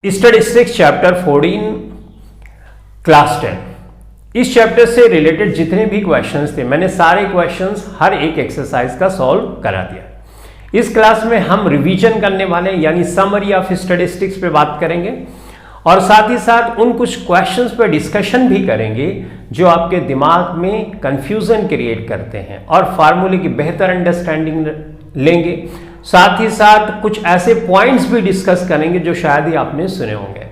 Statistics chapter 14 class 10। इस chapter से related जितने भी क्वेश्चंस थे मैंने सारे क्वेश्चंस हर एक एक्सरसाइज का सॉल्व करा दिया। इस क्लास में हम रिवीजन करने वाले यानी समरी ऑफ स्टैटिस्टिक्स पे बात करेंगे और साथ ही साथ उन कुछ क्वेश्चंस पे डिस्कशन भी करेंगे जो आपके दिमाग में कंफ्यूजन क्रिएट करते हैं और फार्मूले की बेहतर अंडरस्टैंडिंग लेंगे। साथ ही साथ कुछ ऐसे पॉइंट्स भी डिस्कस करेंगे जो शायद ही आपने सुने होंगे।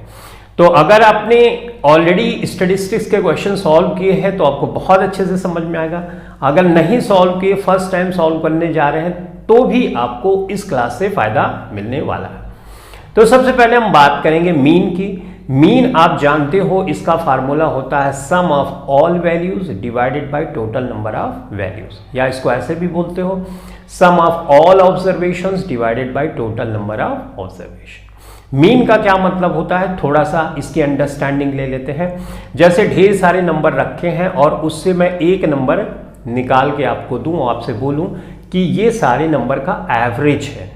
तो अगर आपने ऑलरेडी स्टैटिस्टिक्स के क्वेश्चन सॉल्व किए हैं तो आपको बहुत अच्छे से समझ में आएगा। अगर नहीं सॉल्व किए, फर्स्ट टाइम सॉल्व करने जा रहे हैं तो भी आपको इस क्लास से फायदा मिलने वाला है। तो सबसे पहले हम बात करेंगे मीन की। मीन आप जानते हो इसका फार्मूला होता है sum of all values divided by total number of values, या इसको ऐसे भी बोलते हो sum of all observations divided by total number of observation. Mean का क्या मतलब होता है, थोड़ा सा इसकी अंडरस्टैंडिंग ले लेते हैं। जैसे ढेर सारे नंबर रखे हैं और उससे मैं एक नंबर निकाल के आपको दूं और आपसे बोलूं कि ये सारे नंबर का एवरेज है,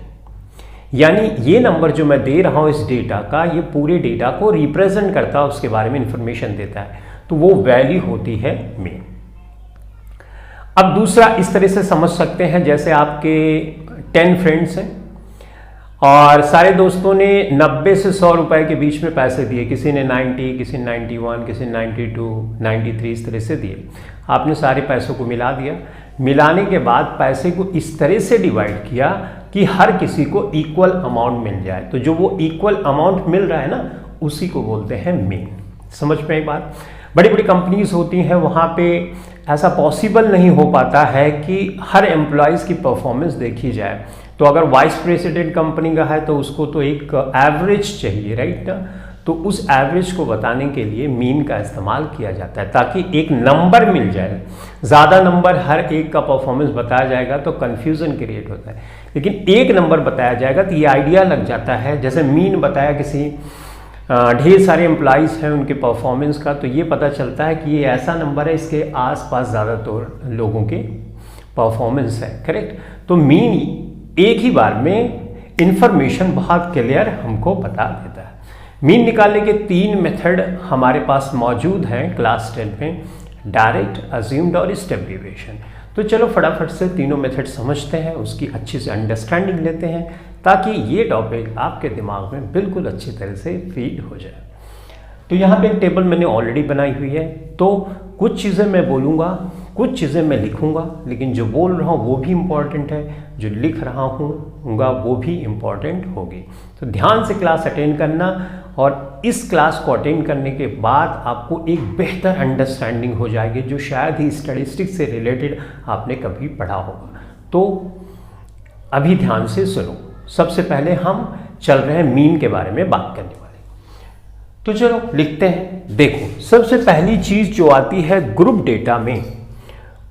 यानी ये नंबर जो मैं दे रहा हूं इस डेटा का, ये पूरे डेटा को रिप्रेजेंट करता है, उसके बारे में इंफॉर्मेशन देता है, तो वो वैल्यू होती है मीन। अब दूसरा इस तरह से समझ सकते हैं, जैसे आपके 10 फ्रेंड्स हैं और सारे दोस्तों ने 90 से 100 रुपए के बीच में पैसे दिए। किसी ने 90, किसी ने 91, किसी ने 92, 93 इस तरह से दिए। आपने सारे पैसों को मिला दिया। मिलाने के बाद पैसे को इस तरह से डिवाइड किया कि हर किसी को इक्वल अमाउंट मिल जाए। तो जो वो इक्वल अमाउंट मिल रहा है ना, उसी को बोलते हैं मीन। समझ में आई बात? बड़ी बड़ी कंपनीज होती हैं, वहाँ पे ऐसा पॉसिबल नहीं हो पाता है कि हर एम्प्लॉयज़ की परफॉर्मेंस देखी जाए। तो अगर वाइस प्रेसिडेंट कंपनी का है तो उसको तो एक एवरेज चाहिए, राइट ना? तो उस एवरेज को बताने के लिए मीन का इस्तेमाल किया जाता है ताकि एक नंबर मिल जाए। ज़्यादा नंबर हर एक का परफॉर्मेंस बताया जाएगा तो कन्फ्यूज़न क्रिएट होता है, लेकिन एक नंबर बताया जाएगा तो ये आइडिया लग जाता है। जैसे मीन बताया किसी ढेर सारे एम्प्लॉइज़ हैं उनके परफॉर्मेंस का, तो ये पता चलता है कि ये ऐसा नंबर है, इसके आसपास ज़्यादातर लोगों के परफॉर्मेंस है, करेक्ट। तो मीन एक ही बार में इंफॉर्मेशन बहुत क्लियर हमको बता देता है। मीन निकालने के 3 मेथड हमारे पास मौजूद हैं क्लास 10 में, डायरेक्ट, अज्यूम्ड और स्टेप डेविएशन। तो चलो फटाफट से तीनों मेथड समझते हैं, उसकी अच्छी से अंडरस्टैंडिंग लेते हैं ताकि ये टॉपिक आपके दिमाग में बिल्कुल अच्छी तरह से फीड हो जाए। तो यहाँ पे एक टेबल मैंने ऑलरेडी बनाई हुई है, तो कुछ चीज़ें मैं बोलूँगा, कुछ चीज़ें मैं लिखूँगा, लेकिन जो बोल रहा हूँ वो भी इम्पॉर्टेंट है, जो लिख रहा हूँ वो भी इम्पॉर्टेंट होगी। तो ध्यान से क्लास अटेंड करना और इस क्लास को अटेंड करने के बाद आपको एक बेहतर अंडरस्टैंडिंग हो जाएगी जो शायद ही स्टैटिस्टिक्स से रिलेटेड आपने कभी पढ़ा होगा। तो अभी ध्यान से सुनो। सबसे पहले हम चल रहे हैं मीन के बारे में बात करने वाले। तो चलो लिखते हैं। देखो, सबसे पहली चीज़ जो आती है ग्रुप डेटा में,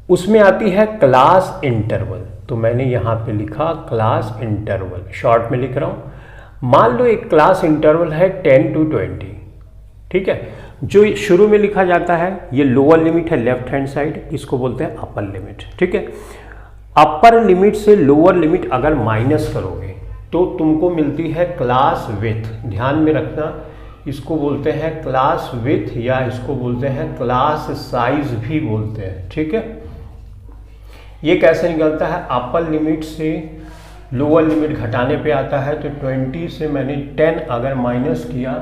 उसमें आती है क्लास इंटरवल। तो मैंने यहाँ पे लिखा क्लास इंटरवल, शॉर्ट में लिख रहा हूँ। मान लो एक क्लास इंटरवल है 10 to 20, ठीक है। जो शुरू में लिखा जाता है ये लोअर लिमिट है लेफ्ट हैंड साइड, इसको बोलते हैं अपर लिमिट, ठीक है। अपर लिमिट से लोअर लिमिट अगर माइनस करोगे तो तुमको मिलती है क्लास विथ। ध्यान में रखना, इसको बोलते हैं क्लास विथ या इसको बोलते हैं क्लास साइज भी बोलते हैं, ठीक है। ये कैसे निकलता है, अपर लिमिट से लोअर लिमिट घटाने पे आता है। तो 20 से मैंने 10 अगर माइनस किया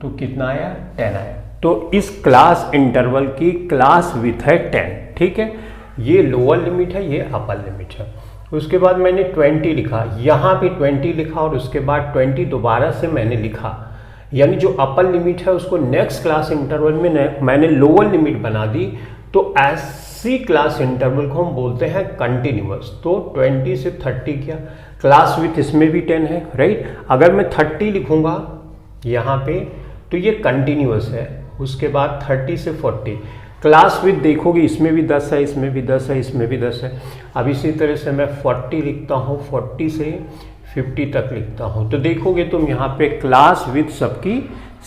तो कितना आया, 10 आया। तो इस क्लास इंटरवल की क्लास विथ है 10, ठीक है। ये लोअर लिमिट है, ये अपर लिमिट है। उसके बाद मैंने 20 लिखा, यहाँ पे 20 लिखा और उसके बाद 20 दोबारा से मैंने लिखा, यानी जो अपर लिमिट है उसको नेक्स्ट क्लास इंटरवल में मैंने लोअर लिमिट बना दी। तो ऐसी क्लास इंटरवल को हम बोलते हैं कंटिन्यूअस। तो 20 से 30 किया, क्लास विथ इसमें भी 10 है, राइट। अगर मैं 30 लिखूंगा यहाँ पे तो ये कंटिन्यूअस है। उसके बाद 30 से 40 क्लास विथ देखोगे, इसमें भी 10 है, इसमें भी 10 है, इसमें भी 10 है। अब इसी तरह से मैं 40 लिखता हूँ, 40 से 50 तक लिखता हूँ। तो देखोगे तुम यहाँ पे क्लास विथ सबकी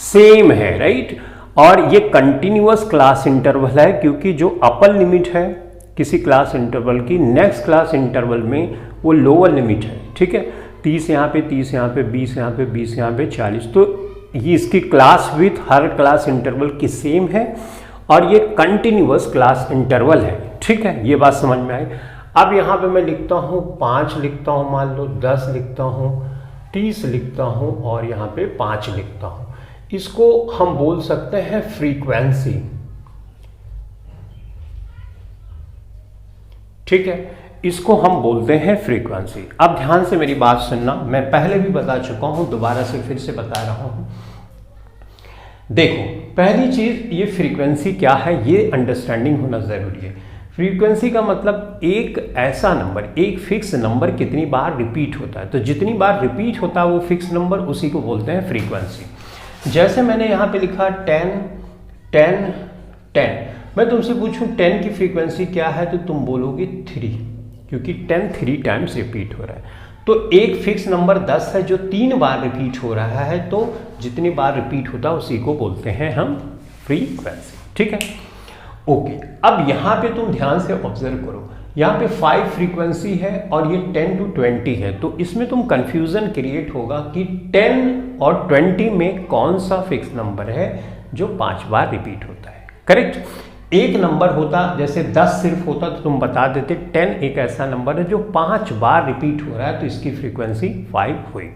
सेम है, राइट। और ये कंटिन्यूअस क्लास इंटरवल है क्योंकि जो अपर लिमिट है किसी क्लास इंटरवल की, नेक्स्ट क्लास इंटरवल में वो लोअर लिमिट है, ठीक है। 30 यहाँ पे, 30 यहाँ पे, 20 यहाँ पे, 20 यहाँ पे, 40। तो ये इसकी class with her class interval की सेम है और ये कंटिन्यूअस क्लास इंटरवल है। ठीक है, ये बात समझ में आई। अब यहाँ पे मैं लिखता हूँ 5 लिखता हूँ, मान लो 10 लिखता हूँ, 30 लिखता हूँ और यहाँ पे 5 लिखता हूँ। इसको हम बोल सकते हैं फ्रीक्वेंसी। ठीक है, इसको हम बोलते हैं फ्रीक्वेंसी। अब ध्यान से मेरी बात सुनना, मैं पहले भी बता चुका हूं, दोबारा से फिर से बता रहा हूं। देखो, पहली चीज ये फ्रीक्वेंसी क्या है ये अंडरस्टैंडिंग होना जरूरी है। फ्रीक्वेंसी का मतलब एक ऐसा नंबर, एक फिक्स नंबर कितनी बार रिपीट होता है, तो जितनी बार रिपीट होता है वो फिक्स नंबर, उसी को बोलते हैं फ्रीक्वेंसी। जैसे मैंने यहाँ पे लिखा 10 10 10, मैं तुमसे पूछूं 10 की फ्रीक्वेंसी क्या है तो तुम बोलोगे 3, क्योंकि 10 3 टाइम्स रिपीट हो रहा है। तो एक फिक्स नंबर 10 है जो 3 बार रिपीट हो रहा है, तो जितनी बार रिपीट होता है उसी को बोलते हैं हम फ्रीक्वेंसी। ठीक है, ओके। अब यहाँ पे तुम ध्यान से ऑब्जर्व करो, यहाँ पे 5 फ्रीक्वेंसी है और ये 10 to 20 है, तो इसमें तुम कंफ्यूजन क्रिएट होगा कि 10 और 20 में कौन सा फिक्स नंबर है जो 5 बार रिपीट होता है। करेक्ट, एक नंबर होता जैसे 10 सिर्फ होता तो तुम बता देते 10 एक ऐसा नंबर है जो 5 बार रिपीट हो रहा है, तो इसकी फ्रीक्वेंसी 5 हुई।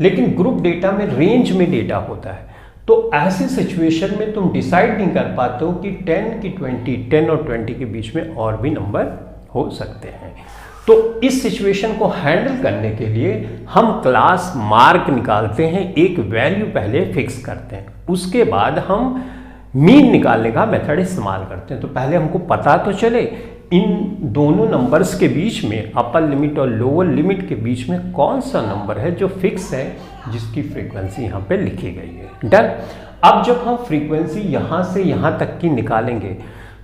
लेकिन ग्रुप डेटा में रेंज में डेटा होता है, तो ऐसी सिचुएशन में तुम डिसाइड नहीं कर पाते हो कि 10 की 20, 10 और 20 के बीच में और भी नंबर हो सकते हैं। तो इस सिचुएशन को हैंडल करने के लिए हम क्लास मार्क निकालते हैं, एक वैल्यू पहले फिक्स करते हैं, उसके बाद हम मीन निकालने का मेथड इस्तेमाल करते हैं। तो पहले हमको पता तो चले इन दोनों नंबर्स के बीच में, अपर लिमिट और लोअर लिमिट के बीच में कौन सा नंबर है जो फिक्स है, जिसकी फ्रीक्वेंसी यहाँ पे लिखी गई है। डन। अब जब हम फ्रीक्वेंसी यहाँ से यहाँ तक की निकालेंगे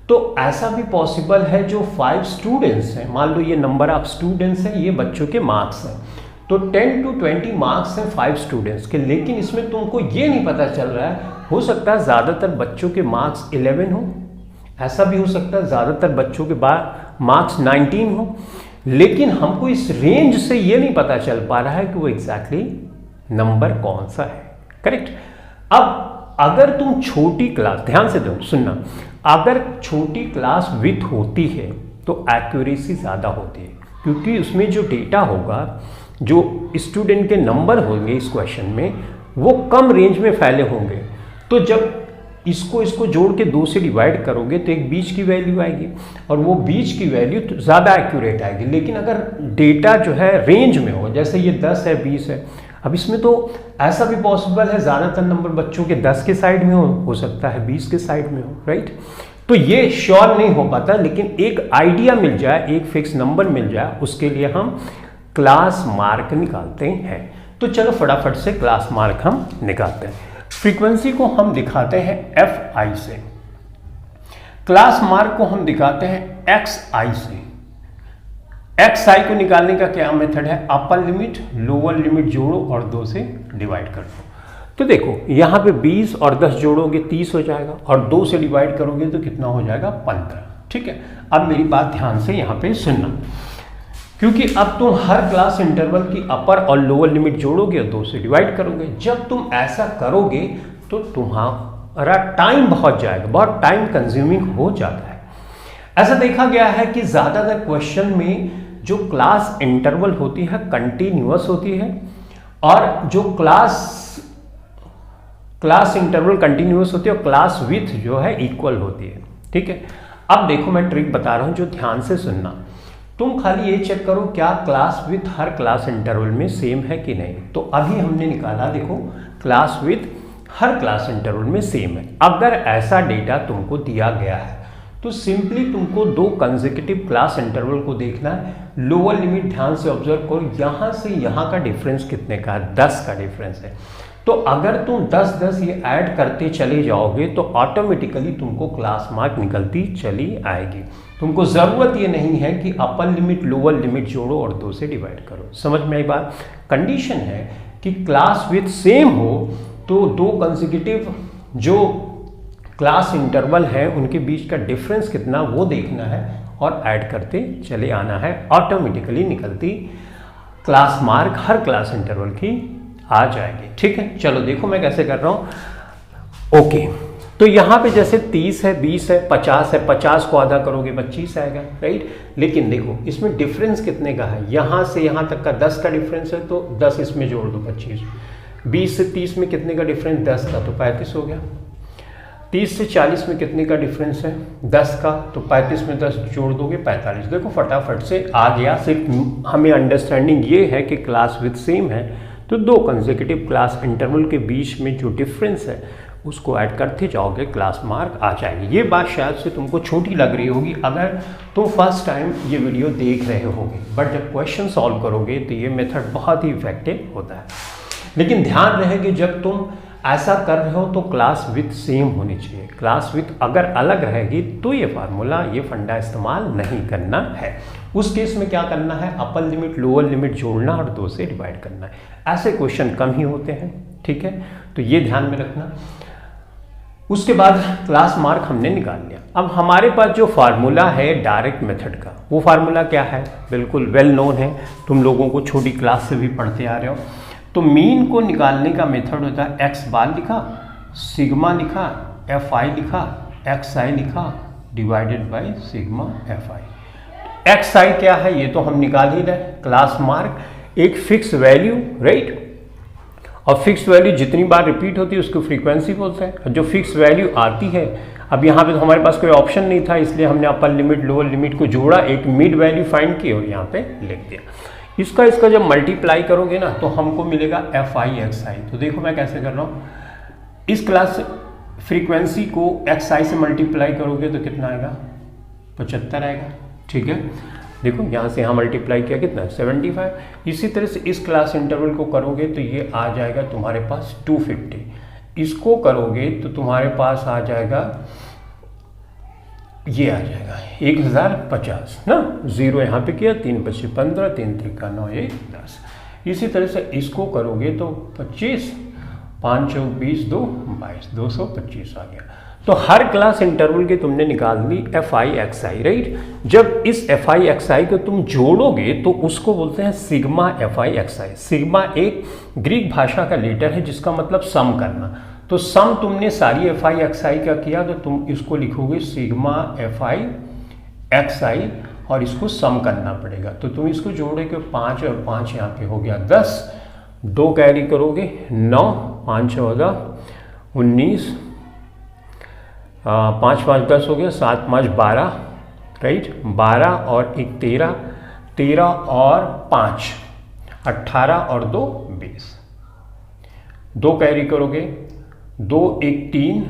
तो ऐसा भी पॉसिबल है जो 5 स्टूडेंट्स हैं, मान लो ये नंबर ऑफ स्टूडेंट्स हैं, ये बच्चों के मार्क्स हैं, तो 10 to 20 मार्क्स हैं 5 स्टूडेंट्स के, लेकिन इसमें तुमको ये नहीं पता चल रहा है, हो सकता है ज़्यादातर बच्चों के मार्क्स 11 हो, ऐसा भी हो सकता है ज़्यादातर बच्चों के मार्क्स 19 हो, लेकिन हमको इस रेंज से ये नहीं पता चल पा रहा है कि वो एग्जैक्टली नंबर कौन सा है। करेक्ट। अब अगर तुम छोटी क्लास, ध्यान से सुनना, अगर छोटी क्लास विथ होती है तो एक्यूरेसी ज़्यादा होती है, क्योंकि उसमें जो डेटा होगा, जो स्टूडेंट के नंबर होंगे इस क्वेश्चन में, वो कम रेंज में फैले होंगे। तो जब इसको जोड़ के 2 से डिवाइड करोगे तो एक बीच की वैल्यू आएगी और वो बीच की वैल्यू तो ज़्यादा एक्यूरेट आएगी। लेकिन अगर डेटा जो है रेंज में हो, जैसे ये 10 है 20 है, अब इसमें तो ऐसा भी पॉसिबल है ज़्यादातर नंबर बच्चों के 10 के साइड में हो सकता है 20 के साइड में हो, राइट। तो ये श्योर नहीं हो पाता, लेकिन एक आइडिया मिल जाए, एक फिक्स नंबर मिल जाए, उसके लिए हम क्लास मार्क निकालते हैं। तो चलो फटाफट से क्लास मार्क हम निकालते हैं। फ्रीक्वेंसी को हम दिखाते हैं Fi से, क्लास मार्क को हम दिखाते हैं Xi से। Xi को निकालने का क्या मेथड है, अपर लिमिट लोअर लिमिट जोड़ो और 2 से डिवाइड कर दो। तो देखो यहाँ पे 20 और 10 जोड़ोगे 30 हो जाएगा, और 2 से डिवाइड करोगे तो कितना हो जाएगा 15। ठीक है, अब मेरी बात ध्यान से यहाँ पे सुनना, क्योंकि अब तुम हर क्लास इंटरवल की अपर और लोअर लिमिट जोड़ोगे और 2 से डिवाइड करोगे। जब तुम ऐसा करोगे तो तुम्हारा टाइम बहुत जाएगा, बहुत टाइम कंज्यूमिंग हो जाता है। ऐसा देखा गया है कि ज़्यादातर क्वेश्चन में जो क्लास इंटरवल होती है कंटिन्यूअस होती है, और जो क्लास इंटरवल कंटिन्यूअस होती है और क्लास विथ जो है इक्वल होती है। ठीक है, अब देखो मैं ट्रिक बता रहा हूँ जो ध्यान से सुनना। तुम खाली ये चेक करो क्या class with her class interval में सेम है कि नहीं। तो अभी हमने निकाला, देखो class with her class interval में सेम है। अगर ऐसा डेटा तुमको दिया गया है तो सिंपली तुमको 2 कंसेक्यूटिव क्लास इंटरवल को देखना है। लोअर लिमिट ध्यान से ऑब्जर्व करो, यहाँ से यहाँ का डिफरेंस कितने का है, 10 का डिफरेंस है। तो अगर तुम 10-10 ये ऐड करते चले जाओगे तो ऑटोमेटिकली तुमको क्लास मार्क निकलती चली आएगी। तुमको ज़रूरत ये नहीं है कि अपर लिमिट लोअर लिमिट जोड़ो और 2 से डिवाइड करो। समझ में आई बात। कंडीशन है कि क्लास विथ सेम हो तो 2 कंसेक्यूटिव जो क्लास इंटरवल है उनके बीच का डिफरेंस कितना वो देखना है और ऐड करते चले आना है। ऑटोमेटिकली निकलती क्लास मार्क हर क्लास इंटरवल की आ जाएगी। ठीक है, चलो देखो मैं कैसे कर रहा हूँ। ओके, तो यहाँ पे जैसे 30 है, 20 है, 50 है, 50 को आधा करोगे 25 आएगा, राइट। लेकिन देखो इसमें डिफरेंस कितने का है, यहाँ से यहाँ तक का 10 का डिफरेंस है तो 10 इसमें जोड़ दो 25। 20 से 30 में कितने का डिफरेंस, 10 का, तो 35 हो गया। 30 से 40 में कितने का डिफरेंस है, 10 का, तो 35 में 10 जोड़ दोगे 45। देखो फटाफट से आ गया। सिर्फ हमें अंडरस्टैंडिंग ये है कि क्लास विथ सेम है तो दो कंसेक्यूटिव क्लास इंटरवल के बीच में जो डिफरेंस है उसको ऐड करते जाओगे, क्लास मार्क आ जाएगी। ये बात शायद से तुमको छोटी लग रही होगी अगर तुम फर्स्ट टाइम ये वीडियो देख रहे होगे, बट जब क्वेश्चन सॉल्व करोगे तो ये मेथड बहुत ही इफेक्टिव होता है। लेकिन ध्यान रहे कि जब तुम ऐसा कर रहे हो तो क्लास विथ सेम होनी चाहिए। क्लास विथ अगर अलग रहेगी तो ये फार्मूला, ये फंडा इस्तेमाल नहीं करना है। उस केस में क्या करना है, अपर लिमिट लोअर लिमिट जोड़ना और 2 से डिवाइड करना है। ऐसे क्वेश्चन कम ही होते हैं, ठीक है, तो ये ध्यान में रखना। उसके बाद क्लास मार्क हमने निकाल लिया। अब हमारे पास जो फार्मूला है डायरेक्ट मेथड का, वो फार्मूला क्या है, बिल्कुल वेल नोन है, तुम लोगों को छोटी क्लास से भी पढ़ते आ रहे हो। तो मीन को निकालने का मेथड होता है एक्स बार लिखा, सिग्मा लिखा, एफ आई लिखा, एक्स आई लिखा, divided by sigma f i. X i क्या है ये तो हम निकाल ही रहे, क्लास मार्क एक फिक्स वैल्यू, राइट, और फिक्स वैल्यू जितनी बार रिपीट होती है उसको फ्रीक्वेंसी बोलते हैं। जो फिक्स वैल्यू आती है, अब यहाँ पे तो हमारे पास कोई ऑप्शन नहीं था इसलिए हमने अपर लिमिट लोअर लिमिट को जोड़ा, एक मिड वैल्यू फाइंड की और यहाँ पे लिख दिया। इसका जब मल्टीप्लाई करोगे ना तो हमको मिलेगा एफ आई एक्स आई। तो देखो मैं कैसे कर रहा हूँ, इस क्लास फ्रीक्वेंसी को एक्स आई से मल्टीप्लाई करोगे तो कितना आएगा, 75 आएगा, ठीक है। देखो यहाँ से यहाँ मल्टीप्लाई किया कितना, 75। इसी तरह से इस क्लास इंटरवल को करोगे तो ये आ जाएगा तुम्हारे पास 250। इसको करोगे तो तुम्हारे पास आ जाएगा, ये आ जाएगा 1050 ना, 0 यहाँ पे किया, 3 5 15, 3 3 9 1 10। इसी तरह से इसको करोगे तो 25, 5 4 20 2 22, 225 आ गया। तो हर क्लास इंटरवल के तुमने निकाल ली f i x i, right. जब इस एफ आई एक्स आई को तुम जोड़ोगे तो उसको बोलते हैं sigma f i x I. Sigma एक ग्रीक भाषा का लेटर है जिसका मतलब सम करना। तो सम तुमने सारी एफ आई एक्स आई का किया तो तुम इसको लिखोगे सिग्मा एफ आई एक्स आई और इसको सम करना पड़ेगा। तो तुम इसको जोड़ोगे 5 और 5 यहाँ पे हो गया 10, 2 कैरी करोगे 9, 5 14 19, 5 5 10 हो गया, 7 5 12, राइट, 12 और 1 13, 13 और 5 18 और 2 20। 2 कैरी करोगे, 2 1 3,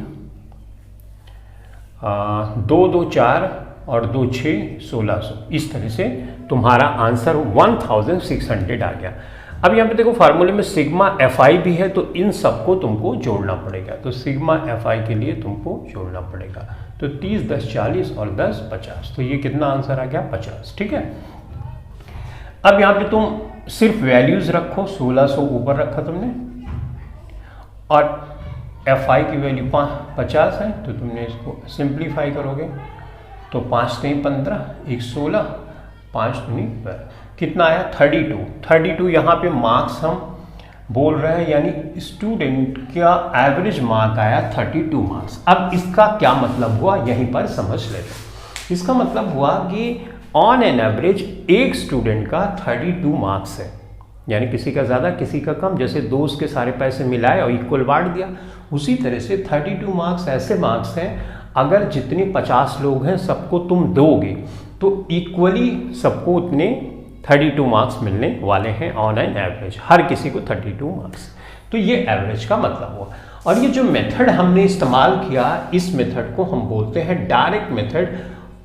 2 2 4 और 2 6 1600। इस तरह से तुम्हारा आंसर 1600 आ गया। अब यहाँ पे देखो फार्मूले में सिग्मा एफ आई भी है तो इन सबको तुमको जोड़ना पड़ेगा। तो सिग्मा एफ आई के लिए तुमको जोड़ना पड़ेगा। तो 30 10 40 और 10 50। तो ये कितना आंसर आ गया, 50, ठीक है। अब यहाँ पे तुम सिर्फ वैल्यूज रखो, 1600 ऊपर रखा तुमने और एफ आई की वैल्यू 50 है तो तुमने इसको सिंप्लीफाई करोगे तो 5 3 15, 1 16, 5 2 कितना आया 32। 32 यहाँ पे मार्क्स हम बोल रहे हैं, यानी स्टूडेंट का एवरेज मार्क आया 32 मार्क्स। अब इसका क्या मतलब हुआ यहीं पर समझ लेते हैं। इसका मतलब हुआ कि ऑन एन एवरेज एक स्टूडेंट का 32 मार्क्स है, यानी किसी का ज़्यादा किसी का कम। जैसे दोस्त के सारे पैसे मिलाए और इक्वल बांट दिया, उसी तरह से 32 मार्क्स ऐसे मार्क्स हैं अगर जितने 50 लोग हैं सबको तुम दोगे तो इक्वली सबको उतने 32 मार्क्स मिलने वाले हैं ऑन एन एवरेज, हर किसी को 32 मार्क्स। तो ये एवरेज का मतलब हुआ। और ये जो मेथड हमने इस्तेमाल किया, इस मेथड को हम बोलते हैं डायरेक्ट मेथड।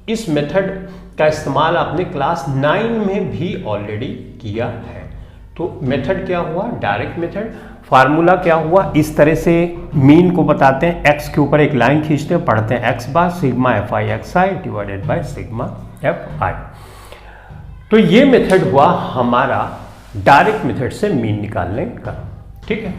इस मेथड का इस्तेमाल आपने क्लास 9 में भी ऑलरेडी किया है। तो मेथड क्या हुआ, डायरेक्ट मेथड। फार्मूला क्या हुआ, इस तरह से मीन को बताते हैं, एक्स के ऊपर एक लाइन खींचते हैं, पढ़ते हैं x bar sigma f i x I divided by sigma f आई। तो ये मेथड हुआ हमारा डायरेक्ट मेथड से मीन निकालने का, ठीक है।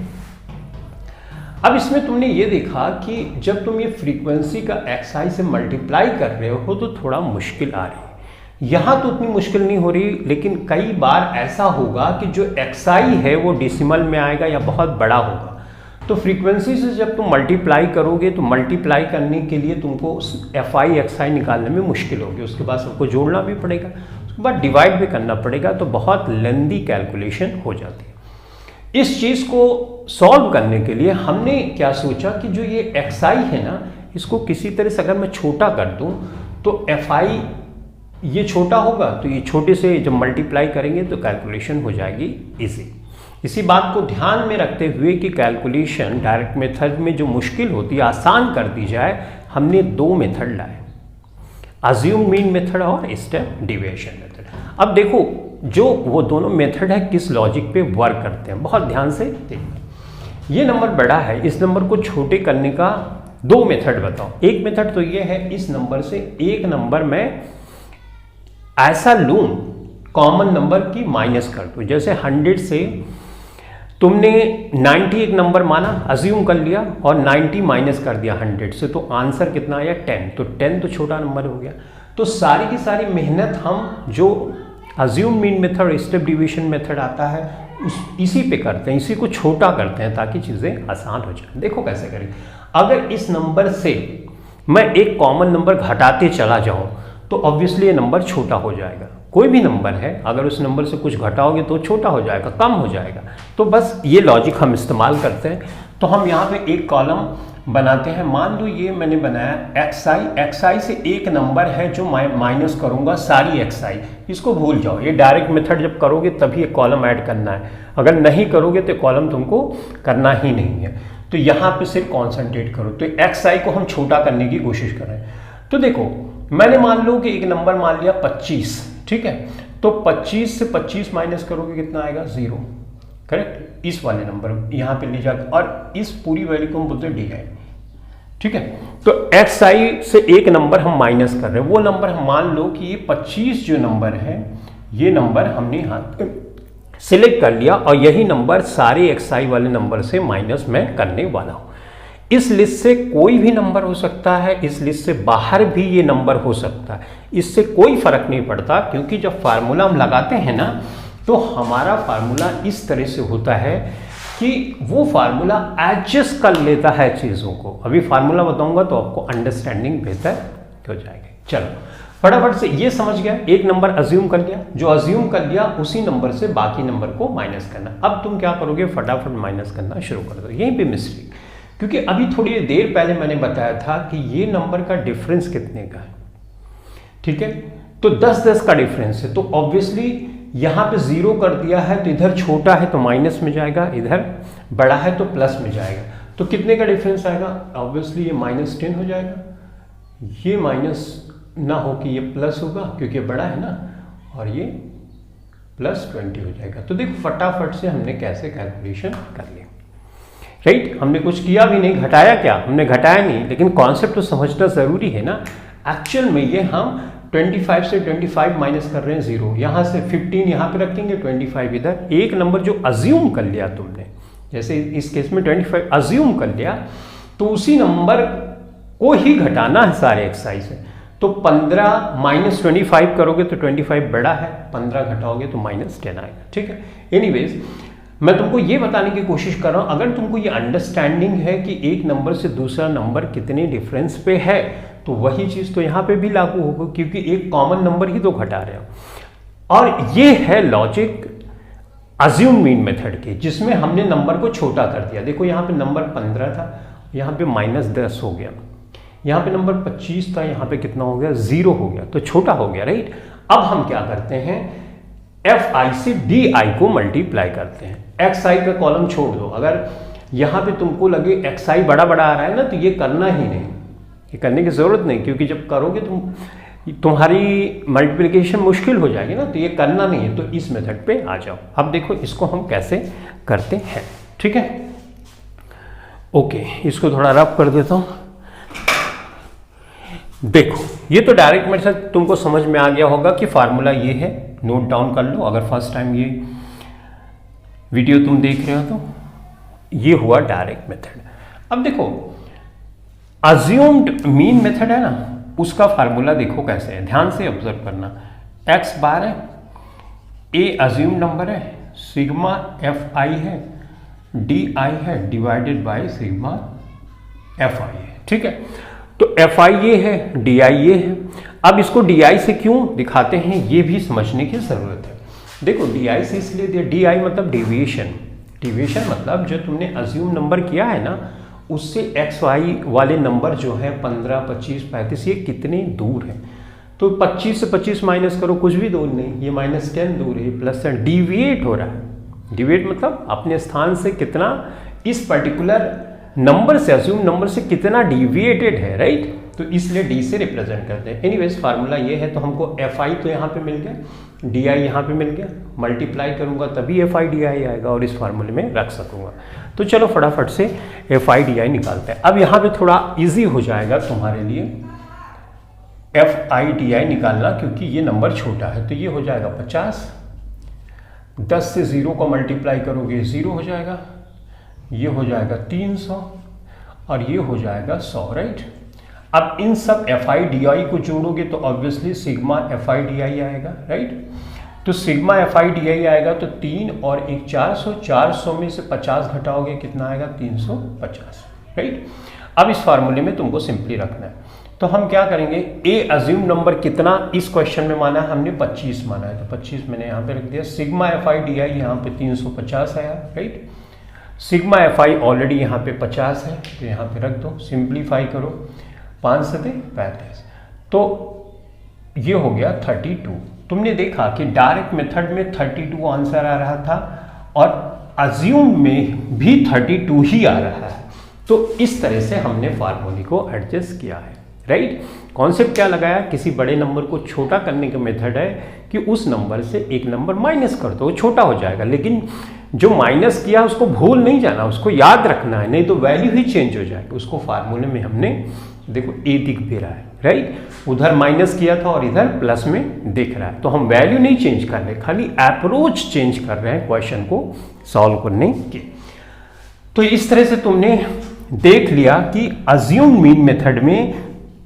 अब इसमें तुमने ये देखा कि जब तुम ये फ्रीक्वेंसी का एक्स आई से मल्टीप्लाई कर रहे हो तो थोड़ा मुश्किल आ रही है। यहाँ तो उतनी मुश्किल नहीं हो रही, लेकिन कई बार ऐसा होगा कि जो xi है वो डेसिमल में आएगा या बहुत बड़ा होगा। तो फ्रीक्वेंसी से जब तुम मल्टीप्लाई करोगे तो मल्टीप्लाई करने के लिए तुमको fi xi निकालने में मुश्किल होगी, उसके बाद सबको जोड़ना भी पड़ेगा, उसके बाद डिवाइड भी करना पड़ेगा, तो बहुत लेंदी कैलकुलेशन हो जाती है। इस चीज़ को सॉल्व करने के लिए हमने क्या सोचा कि जो ये xi है ना, इसको किसी तरह से अगर मैं छोटा कर दूं तो fi ये छोटा होगा, तो ये छोटे से जब मल्टीप्लाई करेंगे तो कैलकुलेशन हो जाएगी इजी। इसी बात को ध्यान में रखते हुए कि कैलकुलेशन डायरेक्ट मेथड में जो मुश्किल होती है आसान कर दी जाए, हमने दो मेथड लाए, अज्यूम मीन मेथड और स्टेप डिविएशन मेथड। अब देखो जो वो दोनों मेथड है किस लॉजिक पे वर्क करते हैं, बहुत ध्यान से देखो। ये नंबर बड़ा है, इस नंबर को छोटे करने का दो मेथड बताओ। एक मेथड तो ये है, इस नंबर से एक नंबर में ऐसा लूं कॉमन नंबर की माइनस कर दो, जैसे 100 से तुमने 90 एक नंबर माना, अज्यूम कर लिया और 90 माइनस कर दिया 100 से, तो आंसर कितना आया 10। तो 10 तो छोटा नंबर हो गया। तो सारी की सारी मेहनत हम जो assume mean method step division method आता है इसी पे करते हैं, इसी को छोटा करते हैं ताकि चीज़ें आसान हो जाए। देखो कैसे करें। अगर इस नंबर से मैं एक कॉमन नंबर घटाते चला जाऊं तो ऑब्वियसली ये नंबर छोटा हो जाएगा। कोई भी नंबर है अगर उस नंबर से कुछ घटाओगे तो छोटा हो जाएगा, कम हो जाएगा। तो बस ये लॉजिक हम इस्तेमाल करते हैं। तो हम यहाँ पे एक कॉलम बनाते हैं। मान लो ये मैंने बनाया xi से एक नंबर है जो मैं माइनस करूँगा सारी xi, इसको भूल जाओ। ये डायरेक्ट मेथड जब करोगे तभी एक कॉलम ऐड करना है, अगर नहीं करोगे तो कॉलम तुमको करना ही नहीं है। तो यहाँ पे सिर्फ कॉन्सेंट्रेट करो। तो xi को हम छोटा करने की कोशिश करें। तो देखो मैंने मान लो कि एक नंबर मान लिया 25, ठीक है। तो 25 से 25 माइनस करोगे कितना आएगा 0, करेक्ट। इस वाले नंबर यहाँ पे ले जाकर और इस पूरी वैल्यू को हम बोलते हैं डी, ठीक है। तो xi से एक नंबर हम माइनस कर रहे हैं, वो नंबर हम मान लो कि ये 25 जो नंबर है ये नंबर हमने यहाँ सिलेक्ट कर लिया और यही नंबर सारे xi वाले नंबर से माइनस मैं करने वाला हूँ। इस लिस्ट से कोई भी नंबर हो सकता है, इस लिस्ट से बाहर भी ये नंबर हो सकता है, इससे कोई फर्क नहीं पड़ता, क्योंकि जब फार्मूला हम लगाते हैं ना तो हमारा फार्मूला इस तरह से होता है कि वो फार्मूला एडजस्ट कर लेता है चीज़ों को। अभी फार्मूला बताऊंगा तो आपको अंडरस्टैंडिंग बेहतर हो जाएगी। चलो फटाफट से ये समझ गया, एक नंबर अज्यूम कर लिया, जो अज्यूम कर लिया उसी नंबर से बाकी नंबर को माइनस करना। अब तुम क्या करोगे, फटाफट माइनस करना शुरू कर दो। यहीं पे मिस्टेक, क्योंकि अभी थोड़ी देर पहले मैंने बताया था कि ये नंबर का डिफरेंस कितने का है, ठीक है। तो 10-10 का डिफरेंस है, तो ऑब्वियसली यहाँ पे 0 कर दिया है तो इधर छोटा है तो माइनस में जाएगा, इधर बड़ा है तो प्लस में जाएगा। तो कितने का डिफरेंस आएगा, ऑब्वियसली ये -10 हो जाएगा। ये माइनस ना हो कि ये प्लस होगा क्योंकि ये बड़ा है ना, और ये +20 हो जाएगा। तो देखो फटाफट से हमने कैसे कैलकुलेशन कर लिया, राइट। हमने कुछ किया भी नहीं, घटाया क्या, हमने घटाया नहीं, लेकिन कॉन्सेप्ट तो समझना जरूरी है ना। एक्चुअल में ये हम 25 से 25 माइनस कर रहे हैं 0, यहाँ से 15 यहाँ पे रखेंगे, 25 इधर। एक नंबर जो अज्यूम कर लिया तुमने, जैसे इस केस में 25 अज्यूम कर लिया, तो उसी नंबर को ही घटाना है सारे xi से। तो 15 - 25 करोगे तो 25 बड़ा है, 15 घटाओगे तो -10 आएगा, ठीक है। एनीवेज मैं तुमको ये बताने की कोशिश कर रहा हूँ, अगर तुमको ये अंडरस्टैंडिंग है कि एक नंबर से दूसरा नंबर कितने डिफरेंस पे है, तो वही चीज़ तो यहाँ पे भी लागू होगा, क्योंकि एक कॉमन नंबर ही तो घटा रहे हो। और ये है लॉजिक अज्यूम मीन मेथड के, जिसमें हमने नंबर को छोटा कर दिया। देखो यहाँ पे नंबर 15 था, यहाँ पे -10 हो गया, यहाँ पे नंबर 25 था, यहाँ पे कितना हो गया 0 हो गया, तो छोटा हो गया, राइट। अब हम क्या करते हैं, fi से di को मल्टीप्लाई करते हैं। xi का कॉलम छोड़ दो, अगर यहाँ पे तुमको लगे xi बड़ा बड़ा आ रहा है ना, तो ये करना ही नहीं, ये करने की जरूरत नहीं, क्योंकि जब करोगे तुम्हारी मल्टीप्लिकेशन मुश्किल हो जाएगी ना, तो ये करना नहीं है। तो इस मेथड पे आ जाओ। अब देखो इसको हम कैसे करते हैं, ठीक है। ओके, इसको थोड़ा रफ कर देता हूँ। देखो ये तो डायरेक्ट मेथड तुमको समझ में आ गया होगा कि फार्मूला ये है, नोट डाउन कर लो अगर फर्स्ट टाइम ये वीडियो तुम देख रहे हो तो। ये हुआ डायरेक्ट मेथड। अब देखो अज्यूम्ड मीन मेथड है ना, उसका फार्मूला देखो कैसे है, ध्यान से ऑब्जर्व करना। एक्स बार है, ए अज्यूम नंबर है, सिग्मा एफ आई है, डी आई है डिवाइडेड बाय सिग्मा एफ आई है। ठीक है, तो एफ आई ये है, डी आई ये है। अब इसको डी आई से क्यों दिखाते हैं ये भी समझने की जरूरत है। देखो डी आई से इसलिए दिया, डी आई मतलब डेविएशन, डेविएशन मतलब जो तुमने अज्यूम नंबर किया है ना उससे एक्स वाई वाले नंबर जो है 15, 25, 35 ये कितने दूर है। तो 25 से 25 माइनस करो, कुछ भी दूर नहीं, ये -10 दूर है, +10 डिविएट हो रहा है। डिविएट मतलब अपने स्थान से कितना, इस पर्टिकुलर नंबर से, अज्यूम नंबर से कितना डिविएटेड है, राइट। तो इसलिए डी से रिप्रेजेंट करते हैं। एनीवेज फार्मूला ये है, तो हमको एफ आई तो यहाँ पे मिल गया, डी आई यहाँ पे मिल गया, मल्टीप्लाई करूँगा तभी एफ आई डी आई आएगा और इस फार्मूले में रख सकूँगा। तो चलो फटाफट से एफ आई डी आई निकालते हैं। अब यहाँ पे थोड़ा ईजी हो जाएगा तुम्हारे लिए एफ आई डी आई निकालना, क्योंकि ये नंबर छोटा है। तो ये हो जाएगा 50, 10 से 0 को मल्टीप्लाई करोगे 0 हो जाएगा, ये हो जाएगा 300 और ये हो जाएगा 100, राइट। अब इन सब एफ आई डी आई को जोड़ोगे तो obviously sigma f I D I आएगा, राइट। तो sigma f I D I आएगा तो 3 और 1 400, 400 में से 50 घटाओगे कितना आएगा 350, राइट। अब इस फार्मूले में तुमको सिंपली रखना है। तो हम क्या करेंगे, ए अज्यूम नंबर कितना इस क्वेश्चन में माना है, हमने 25 माना है, तो 25 मैंने यहाँ पे रख दिया। Sigma f I D I यहाँ पे 350 आया, right. Sigma f I already यहाँ पे 50 है, तो यहाँ पे रख दो, सिंप्लीफाई करो, 5 से 35, तो ये हो गया 32। तुमने देखा कि डायरेक्ट मेथड में 32 आंसर आ रहा था और अज्यूम में भी 32 ही आ रहा है। तो इस तरह से हमने फार्मूले को एडजस्ट किया है, राइट। कॉन्सेप्ट क्या लगाया, किसी बड़े नंबर को छोटा करने का मेथड है कि उस नंबर से एक नंबर माइनस कर दो, वो छोटा हो जाएगा। लेकिन जो माइनस किया उसको भूल नहीं जाना, उसको याद रखना है, नहीं तो वैल्यू ही चेंज हो जाएगी। उसको फार्मूले में हमने देखो ए दिख भी रहा है, राइट। उधर माइनस किया था और इधर प्लस में दिख रहा है। तो हम वैल्यू नहीं चेंज कर रहे, खाली अप्रोच चेंज कर रहे हैं क्वेश्चन को सॉल्व करने के। तो इस तरह से तुमने देख लिया कि अज्यूम मीन मेथड में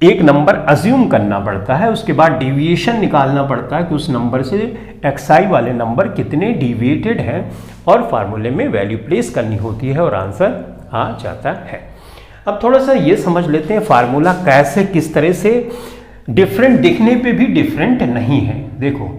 एक नंबर अज्यूम करना पड़ता है, उसके बाद डिविएशन निकालना पड़ता है कि उस नंबर से एक्सआई वाले नंबर कितने डिविएटेड हैं और फार्मूले में वैल्यू प्लेस करनी होती है और आंसर आ जाता है। अब थोड़ा सा ये समझ लेते हैं फार्मूला कैसे, किस तरह से डिफरेंट दिखने पे भी डिफरेंट नहीं है। देखो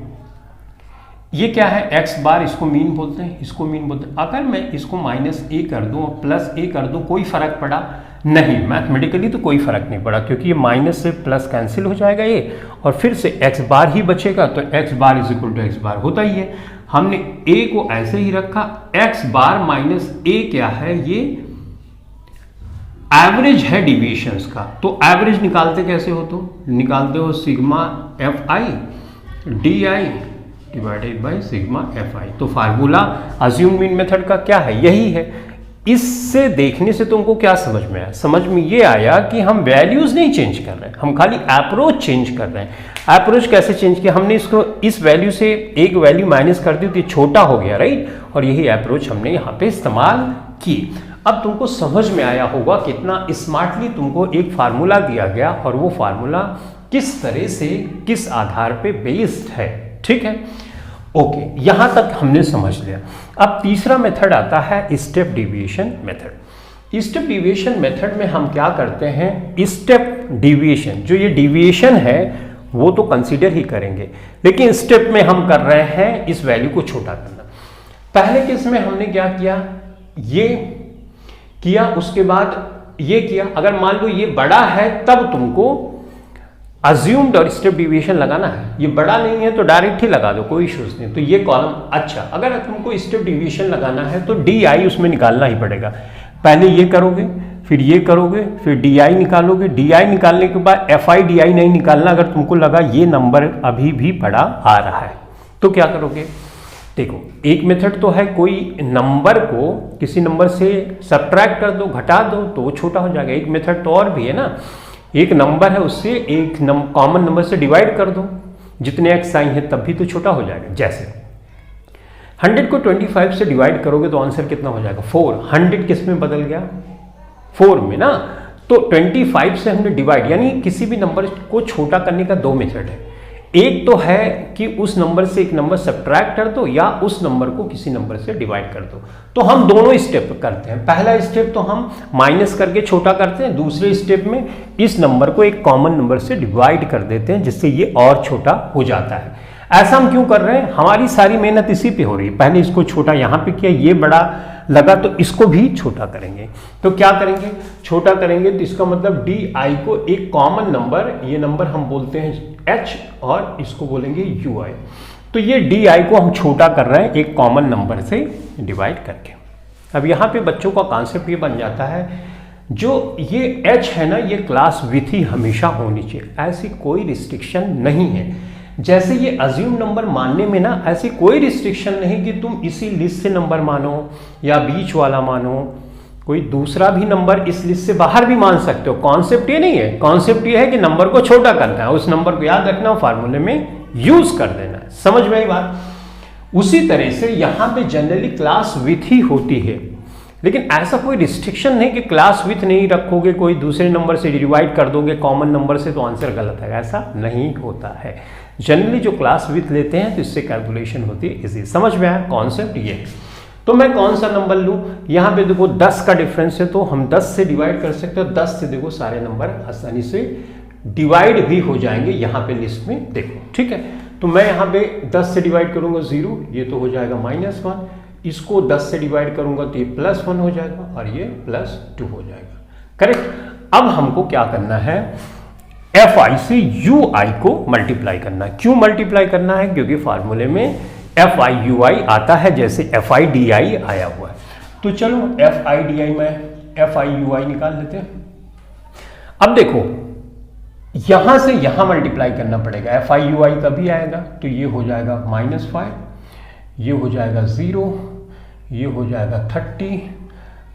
ये क्या है, एक्स बार, इसको मीन बोलते हैं, इसको मीन बोलते हैं। अगर मैं इसको -a कर दूं और +a कर दूं, कोई फर्क पड़ा नहीं, मैथमेटिकली तो कोई फर्क नहीं पड़ा, क्योंकि ये माइनस से प्लस कैंसिल हो जाएगा ये, और फिर से एक्स बार ही बचेगा। तो x bar is equal to x bar होता ही है। हमने a को ऐसे ही रखा, एक्स बार -a क्या है, ये एवरेज है डिविएशंस का। तो एवरेज निकालते कैसे हो, तो निकालते हो sigma f I D I divided by sigma f आई। तो फार्मूला अज्यूम मीन मेथड का क्या है, यही है। इससे देखने से तुमको क्या समझ में आया, समझ में ये आया कि हम वैल्यूज नहीं चेंज कर रहे हैं, हम खाली अप्रोच चेंज कर रहे हैं। अप्रोच कैसे चेंज किया, हमने इसको इस वैल्यू से एक वैल्यू माइनस कर दी तो ये छोटा हो गया, राइट। और यही अप्रोच हमने यहाँ पे इस्तेमाल की। अब तुमको समझ में आया होगा कितना स्मार्टली तुमको एक फार्मूला दिया गया और वो फार्मूला किस तरह से किस आधार पे बेस्ड है, ठीक है। ओके, यहां तक हमने समझ लिया। अब तीसरा मेथड आता है step deviation method. Step deviation method में हम क्या करते हैं, स्टेप डिविएशन, जो ये डिविएशन है वो तो कंसीडर ही करेंगे, लेकिन स्टेप में हम कर रहे हैं इस वैल्यू को छोटा करना। पहले केस में हमने क्या किया, ये किया, उसके बाद ये किया। अगर मान लो ये बड़ा है तब तुमको अज्यूम्ड और स्टेप डिविएशन लगाना है, ये बड़ा नहीं है तो डायरेक्ट ही लगा दो, कोई इश्यूज नहीं। तो ये कॉलम, अच्छा अगर तुमको स्टेप डिविएशन लगाना है तो डी आई उसमें निकालना ही पड़ेगा। पहले ये करोगे, फिर ये करोगे, फिर डी आई निकालोगे। डी आई निकालने के बाद एफ आई डी आई नहीं निकालना। अगर तुमको लगा ये नंबर अभी भी बड़ा आ रहा है तो क्या करोगे, देखो एक मेथड तो है कोई नंबर को किसी नंबर से सब्ट्रैक्ट कर दो, घटा दो तो वो छोटा हो जाएगा। एक मेथड तो और भी है ना, एक नंबर है उससे एक कॉमन नंबर से डिवाइड कर दो, जितने एक्स आई हैं तब भी तो छोटा हो जाएगा। जैसे 100 को 25 से डिवाइड करोगे तो आंसर कितना हो जाएगा, 4। 100 किस में बदल गया, 4 में ना। तो 25 से हमने डिवाइड, यानी किसी भी नंबर को छोटा करने का दो मेथड है। एक तो है कि उस नंबर से एक नंबर सब्ट्रैक्ट कर दो या उस नंबर को किसी नंबर से डिवाइड कर दो। तो हम दोनों स्टेप करते हैं। पहला स्टेप तो हम माइनस करके छोटा करते हैं, दूसरे स्टेप में इस नंबर को एक कॉमन नंबर से डिवाइड कर देते हैं जिससे ये और छोटा हो जाता है। ऐसा हम क्यों कर रहे हैं? हमारी सारी मेहनत इसी पे हो रही है। पहले इसको छोटा यहाँ पे किया, ये बड़ा लगा तो इसको भी छोटा करेंगे। तो क्या करेंगे? छोटा करेंगे तो इसका मतलब डी आई को एक कॉमन नंबर, ये नंबर हम बोलते हैं एच और इसको बोलेंगे यू आई। तो ये डी आई को हम छोटा कर रहे हैं एक कॉमन नंबर से डिवाइड करके। अब यहाँ पे बच्चों का कॉन्सेप्ट ये बन जाता है, जो ये एच है ना, ये क्लास विथ ही हमेशा होनी चाहिए, ऐसी कोई रिस्ट्रिक्शन नहीं है। जैसे ये अज्यूम नंबर मानने में ना ऐसी कोई रिस्ट्रिक्शन नहीं कि तुम इसी लिस्ट से नंबर मानो या बीच वाला मानो, कोई दूसरा भी नंबर इस लिस्ट से बाहर भी मान सकते हो। कॉन्सेप्ट ये नहीं है, कॉन्सेप्ट ये है कि नंबर को छोटा करना है, उस नंबर को याद रखना, फार्मूले में यूज कर देना है। समझ में आई बात? उसी तरह से यहाँ पे जनरली क्लास विथ ही होती है, लेकिन ऐसा कोई रिस्ट्रिक्शन नहीं कि क्लास विथ नहीं रखोगे, कोई दूसरे नंबर से डिवाइड कर दोगे कॉमन नंबर से तो आंसर गलत है, ऐसा नहीं होता है। जनरली जो क्लास विथ लेते हैं तो इससे कैलकुलेशन होती है इजी। समझ में आया? कॉन्सेप्ट ये है। तो मैं कौन सा नंबर लूँ? यहाँ पे देखो 10 का डिफरेंस है तो हम 10 से डिवाइड कर सकते हो। 10 से देखो सारे नंबर आसानी से डिवाइड भी हो जाएंगे यहाँ पे लिस्ट में, देखो ठीक है। तो मैं यहाँ पे 10 से डिवाइड करूंगा 0, ये तो हो जाएगा -1। इसको 10 से डिवाइड करूंगा तो ये +1 हो जाएगा और ये +2 हो जाएगा। करेक्ट। अब हमको क्या करना है? fi से ui को मल्टीप्लाई करना है। क्यों मल्टीप्लाई करना है? क्योंकि फार्मूले में fi ui आता है जैसे fi di आया हुआ है। तो चलो fi di में fi ui निकाल लेते हैं। अब देखो यहां से यहां मल्टीप्लाई करना पड़ेगा। fi ui कभी आएगा तो ये हो जाएगा -5, ये हो जाएगा 0, ये हो जाएगा 30,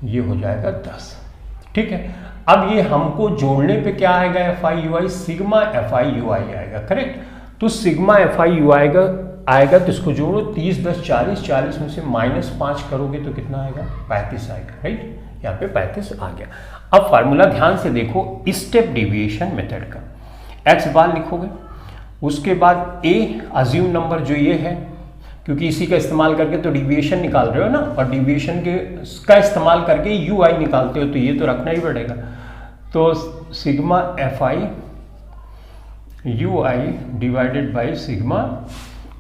ये हो जाएगा 10। ठीक है। अब ये हमको जोड़ने पे क्या आएगा? fi ui sigma fi ui आएगा। करेक्ट। तो सिग्मा fi ui आएगा तो इसको जोड़ो, 30 10 40, 40 में से -5 करोगे तो कितना आएगा? 35 आएगा। राइट, यहाँ पे 35 आ गया। अब फार्मूला ध्यान से देखो, स्टेप डेविएशन मेथड का x बार लिखोगे, उसके बाद a अज्यूम नंबर जो ये है, क्योंकि इसी का इस्तेमाल करके तो डेविएशन निकाल रहे हो ना, और डेविएशन का इस्तेमाल करके यू आई निकालते हो तो ये तो रखना ही पड़ेगा। तो sigma fi ui divided by sigma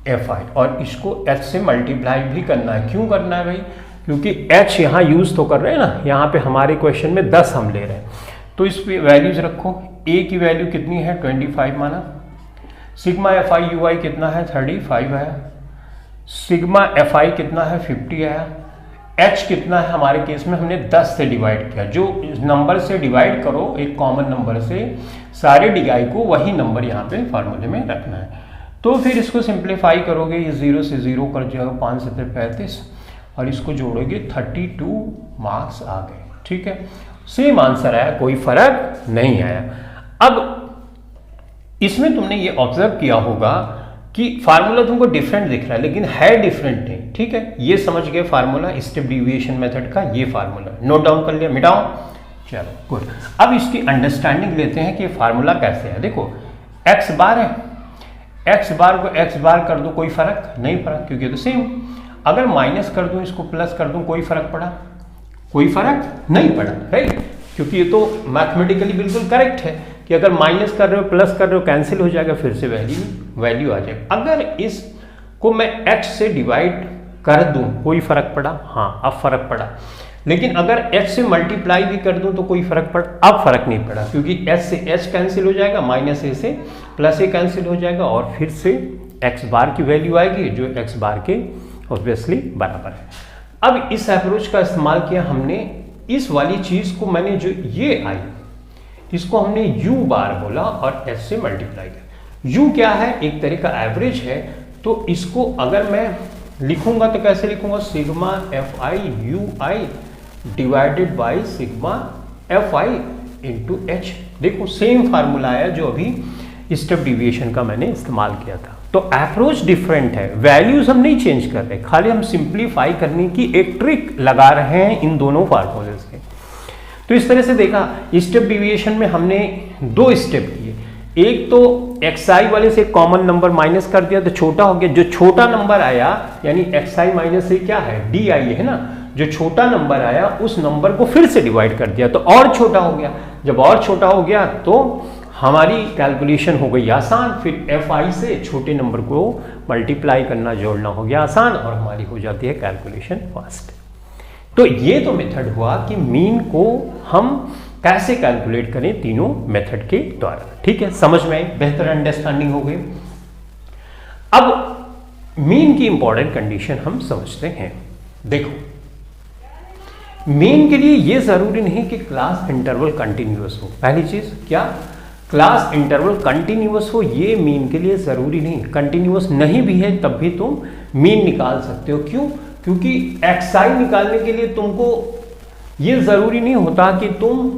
fi, और इसको h से मल्टीप्लाई भी करना है। क्यों करना है भाई? क्योंकि h यहाँ यूज तो कर रहे हैं ना, यहाँ पे हमारे क्वेश्चन में 10 हम ले रहे हैं। तो इस पे वैल्यूज रखो। a की वैल्यू कितनी है? 25 माना। सिग्मा fi ui कितना है? 35 आया। सिग्मा fi कितना है? 50 आया। h कितना है? हमारे केस में हमने 10 से डिवाइड किया। जो नंबर से डिवाइड करो एक कॉमन नंबर से, सारे डी को वही नंबर यहाँ पे फार्मूले में रखना है। तो फिर इसको सिंप्लीफाई करोगे, ये 0 से 0 कर जाएगा, 5 से 35, और इसको जोड़ोगे 32 मार्क्स आ गए। ठीक है, सेम आंसर आया, कोई फर्क नहीं आया। अब इसमें तुमने ये ऑब्जर्व किया होगा कि फार्मूला तुमको डिफरेंट दिख रहा है, लेकिन है डिफरेंट नहीं। ठीक है, ये समझ गए फार्मूला स्टेप डेविएशन मेथड का, ये फार्मूला नोट डाउन कर लिया, मिटाओ। चलो गुड। अब इसकी अंडरस्टैंडिंग लेते हैं कि फार्मूला कैसे है। देखो x बार है, x बार को x बार कर दो, कोई फर्क नहीं पड़ा क्योंकि तो सेम। अगर माइनस कर दूं, इसको प्लस कर दूं, कोई फर्क पड़ा? कोई फर्क नहीं पड़ा, राइट, क्योंकि ये तो मैथमेटिकली बिल्कुल करेक्ट है कि अगर माइनस कर रहे हो प्लस कर रहे हो कैंसिल हो जाएगा, फिर से वैल्यू आ जाएगा। अगर इसको मैं x से डिवाइड कर दूं, कोई फर्क पड़ा? हाँ, अब फर्क पड़ा। लेकिन अगर h से मल्टीप्लाई भी कर दूं तो कोई फर्क पड़ा? अब फर्क नहीं पड़ा, क्योंकि h से h कैंसिल हो जाएगा, -a से +a कैंसिल हो जाएगा, और फिर से x बार की वैल्यू आएगी जो x बार के ऑब्वियसली बराबर है। अब इस अप्रोच का इस्तेमाल किया हमने, इस वाली चीज को मैंने जो ये आई इसको हमने u बार बोला और h से मल्टीप्लाई किया। u क्या है? एक तरह का एवरेज है। तो इसको अगर मैं लिखूंगा तो कैसे लिखूंगा? Sigma fi ui divided by sigma fi into h। देखो सेम फार्मूला आया जो अभी स्टेप डेविएशन का मैंने इस्तेमाल किया था। तो अप्रोच डिफरेंट है, वैल्यूज हम नहीं चेंज कर रहे, खाली हम सिंप्लीफाई करने की एक ट्रिक लगा रहे हैं इन दोनों फार्मूलेस के। तो इस तरह से देखा, स्टेप डेविएशन में हमने 2 स्टेप किए। एक तो xi वाले से कॉमन नंबर माइनस कर दिया तो छोटा हो गया, जो छोटा नंबर आया यानी xi माइनस से क्या है di है ना, जो छोटा नंबर आया उस नंबर को फिर से डिवाइड कर दिया तो और छोटा हो गया। जब और छोटा हो गया तो हमारी कैलकुलेशन हो गई आसान, फिर fi से छोटे नंबर को मल्टीप्लाई करना जोड़ना हो गया आसान और हमारी हो जाती है कैलकुलेशन फास्ट। तो ये तो मेथड हुआ कि मीन को हम कैसे कैलकुलेट करें तीनों मेथड के द्वारा। ठीक है, समझ में आई, बेहतर अंडरस्टैंडिंग हो गई। अब मीन की इंपॉर्टेंट कंडीशन हम समझते हैं। देखो, मीन के लिए यह जरूरी नहीं कि क्लास इंटरवल कंटिन्यूअस हो। पहली चीज क्या, क्लास इंटरवल कंटिन्यूअस हो ये मीन के लिए जरूरी नहीं। कंटिन्यूअस नहीं भी है तब भी तुम मीन निकाल सकते हो। क्यों? क्योंकि xi निकालने के लिए तुमको ये जरूरी नहीं होता कि तुम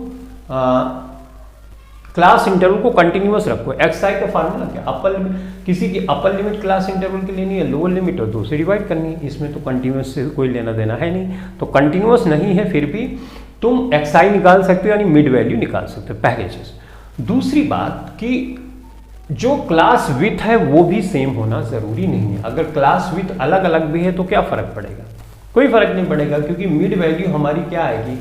क्लास इंटरवल को कंटिन्यूअस रखो। xi का फार्मूला क्या, अपर लिमिट, किसी की अपर लिमिट क्लास इंटरवल की लेनी है, लोअर लिमिट और 2 से डिवाइड करनी है। इसमें तो कंटिन्यूअस से कोई लेना देना है नहीं, तो कंटिन्यूअस नहीं है फिर भी तुम xi निकाल सकते हो यानी मिड वैल्यू निकाल सकते हो, पहली चीज। दूसरी बात कि जो क्लास विथ है वो भी सेम होना जरूरी नहीं है। अगर क्लास विथ अलग अलग भी है तो क्या फर्क पड़ेगा, कोई फर्क नहीं पड़ेगा, क्योंकि मिड वैल्यू हमारी क्या आएगी,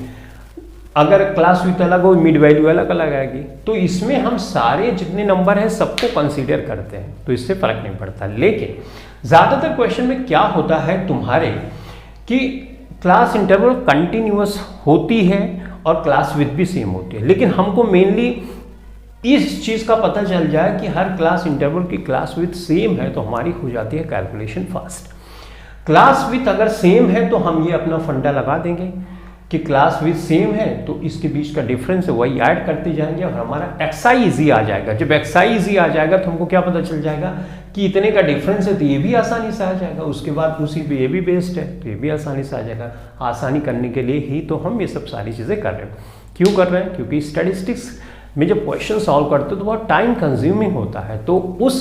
अगर क्लास विथ अलग हो मिड वैल्यू अलग अलग आएगी। तो इसमें हम सारे जितने नंबर हैं सबको कंसीडर करते हैं तो इससे फर्क नहीं पड़ता। लेकिन ज्यादातर क्वेश्चन में क्या होता है तुम्हारे कि क्लास इंटरवल कंटिन्यूअस होती है और क्लास विथ भी सेम होती है, लेकिन हमको मेनली इस चीज का पता चल जाए कि हर क्लास इंटरवल की क्लास विथ सेम है तो हमारी हो जाती है कैलकुलेशन फास्ट। क्लास विथ अगर सेम है तो हम ये अपना फंडा लगा देंगे कि क्लास विथ सेम है तो इसके बीच का डिफरेंस है वही ऐड करते जाएंगे और हमारा xi इजी आ जाएगा। जब xi इजी आ जाएगा तो हमको क्या पता चल जाएगा कि इतने का डिफरेंस है तो ये भी आसानी से आ जाएगा। उसके बाद उसी पे ये भी बेस्ड है तो ये भी आसानी से आ जाएगा। आसानी करने के लिए ही तो हम ये सब सारी चीजें कर रहे हैं। क्यों कर रहे हैं? क्योंकि स्टैटिस्टिक्स में जब क्वेश्चन सॉल्व करते हो तो बहुत टाइम कंज्यूमिंग होता है, तो उस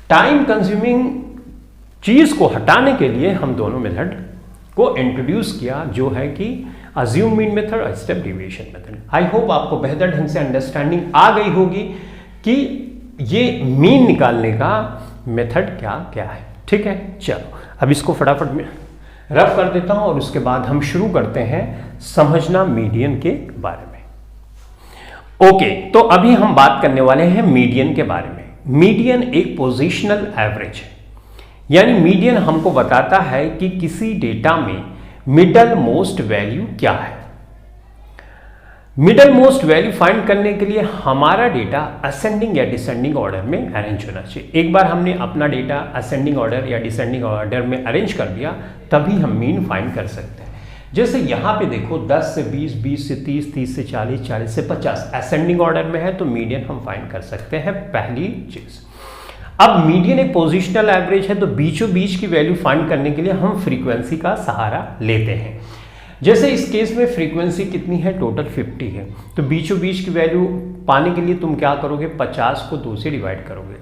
टाइम कंज्यूमिंग चीज को हटाने के लिए हम दोनों मेथड को इंट्रोड्यूस किया, जो है कि अज्यूम मीन मेथड और step deviation method. I hope आपको बेहतर ढंग से अंडरस्टैंडिंग आ गई होगी कि ये मीन निकालने का मेथड क्या क्या है। ठीक है, चलो अब इसको फटाफट में रफ कर देता हूं और उसके बाद हम शुरू करते हैं समझना मीडियन के बारे में। ओके, तो अभी हम बात करने वाले हैं मीडियन के बारे में। मीडियन एक पोजिशनल एवरेज है, यानी मीडियन हमको बताता है कि किसी डेटा में मिडल मोस्ट वैल्यू क्या है। मिडल मोस्ट वैल्यू फाइंड करने के लिए हमारा डेटा असेंडिंग या डिसेंडिंग ऑर्डर में अरेंज होना चाहिए। एक बार हमने अपना डेटा असेंडिंग ऑर्डर या डिसेंडिंग ऑर्डर में अरेंज कर दिया तभी हम मीन फाइंड कर सकते हैं। जैसे यहां पे देखो 10 से 20, 20 से 30, 30 से 40, 40 से 50 असेंडिंग ऑर्डर में है तो मीडियन हम फाइंड कर सकते हैं, पहली चीज। अब मीडियन एक पोजिशनल एवरेज है तो बीचों बीच की वैल्यू फाइंड करने के लिए हम फ्रीक्वेंसी का सहारा लेते हैं। जैसे इस केस में फ्रीक्वेंसी कितनी है, टोटल 50 है, तो बीचों बीच की वैल्यू पाने के लिए तुम क्या करोगे, 50 को 2 से डिवाइड करोगे।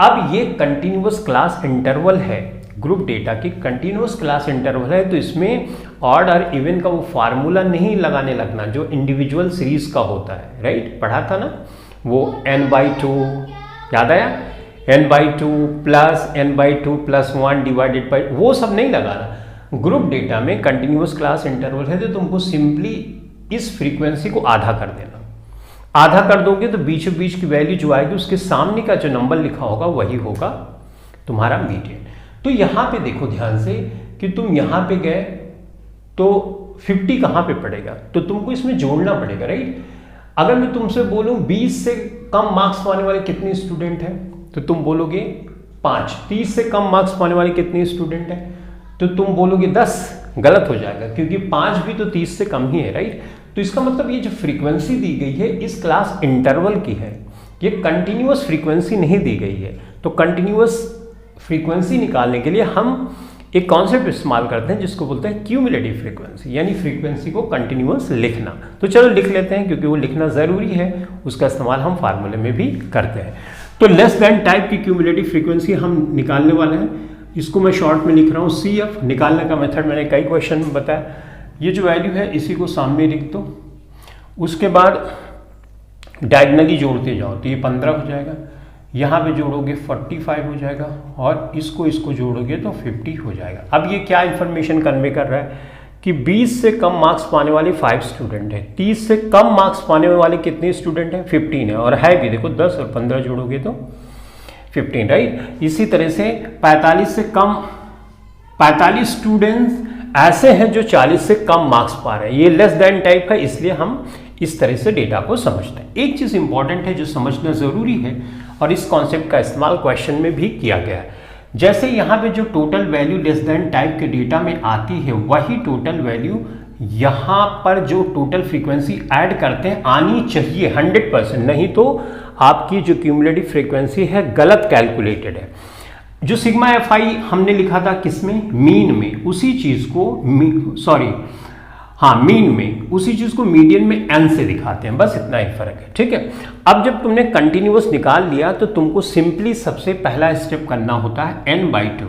अब ये कंटिन्यूअस क्लास इंटरवल है, ग्रुप डेटा की कंटिन्यूअस क्लास इंटरवल है, तो इसमें ऑड और इवन का वो फार्मूला नहीं लगाने लगना जो इंडिविजुअल सीरीज का होता है। राइट, पढ़ा था ना वो n/2, याद आया, n/2 plus n/2 plus 1 divided by, वो सब नहीं लगाना। ग्रुप डेटा में कंटिन्यूअस क्लास इंटरवल है तो तुमको सिंपली इस फ्रीक्वेंसी को आधा कर देना। आधा कर दोगे तो बीचों बीच की वैल्यू जो आएगी उसके सामने का जो नंबर लिखा होगा वही होगा तुम्हारा मीडियन। तो यहां पे देखो ध्यान से कि तुम यहां पे गए तो 50 कहां पे पड़ेगा, तो तुमको इसमें जोड़ना पड़ेगा। राइट, अगर मैं तुमसे बोलूं 20 से कम मार्क्स पाने वाले कितने स्टूडेंट हैं तो तुम बोलोगे 5। 30 से कम मार्क्स पाने वाले कितने स्टूडेंट हैं तो तुम बोलोगे 10। गलत हो जाएगा क्योंकि 5 भी तो 30 से कम ही है। राइट, तो इसका मतलब ये जो फ्रीक्वेंसी दी गई है इस क्लास इंटरवल की है, ये कंटिन्यूअस फ्रीक्वेंसी नहीं दी गई है। तो कंटिन्यूअस फ्रीक्वेंसी निकालने के लिए हम एक कॉन्सेप्ट इस्तेमाल करते हैं जिसको बोलते हैं क्यूमुलेटिव फ्रीक्वेंसी, यानी फ्रीक्वेंसी को कंटिन्यूअस लिखना। तो चलो लिख लेते हैं क्योंकि वो लिखना जरूरी है, उसका इस्तेमाल हम फार्मूले में भी करते हैं। तो लेस देन टाइप की क्यूमुलेटिव फ्रीक्वेंसी हम निकालने वाले हैं, इसको मैं शॉर्ट में लिख रहा हूँ CF। निकालने का मेथड मैंने कई क्वेश्चन में बताया। ये जो वैल्यू है इसी को सामने लिख दो, उसके बाद डायगनली जोड़ते जाओ तो ये 15 हो जाएगा, यहाँ पे जोड़ोगे 45 हो जाएगा, और इसको जोड़ोगे तो 50 हो जाएगा। अब ये क्या इन्फॉर्मेशन कन्वे कर रहा है कि 20 से कम मार्क्स पाने वाले 5 स्टूडेंट हैं, 30 से कम मार्क्स पाने वाले कितने स्टूडेंट हैं, 15 है, और है भी देखो 10 और 15 जोड़ोगे तो 15, राइट। इसी तरह से 45 से कम 45 स्टूडेंट्स ऐसे हैं जो 40 से कम मार्क्स पा रहे हैं। ये लेस देन टाइप का, इसलिए हम इस तरह से डेटा को समझते हैं। एक चीज इंपॉर्टेंट है जो समझना जरूरी है, और इस कॉन्सेप्ट का इस्तेमाल क्वेश्चन में भी किया गया है। जैसे यहाँ पे जो total value less than type के डेटा में आती है, वही टोटल वैल्यू यहाँ पर जो टोटल फ्रीक्वेंसी ऐड करते हैं आनी चाहिए 100%, नहीं तो आपकी जो क्यूमुलेटिव फ्रीक्वेंसी है गलत कैलकुलेटेड है। जो सिग्मा एफ आई हमने लिखा था किसमें, मीन में, उसी चीज को मीन में उसी चीज को मीडियन में एन से दिखाते हैं, बस इतना ही फर्क है, ठीक है। अब जब तुमने कंटिन्यूअस निकाल लिया तो तुमको सिंपली सबसे पहला स्टेप करना होता है n/2,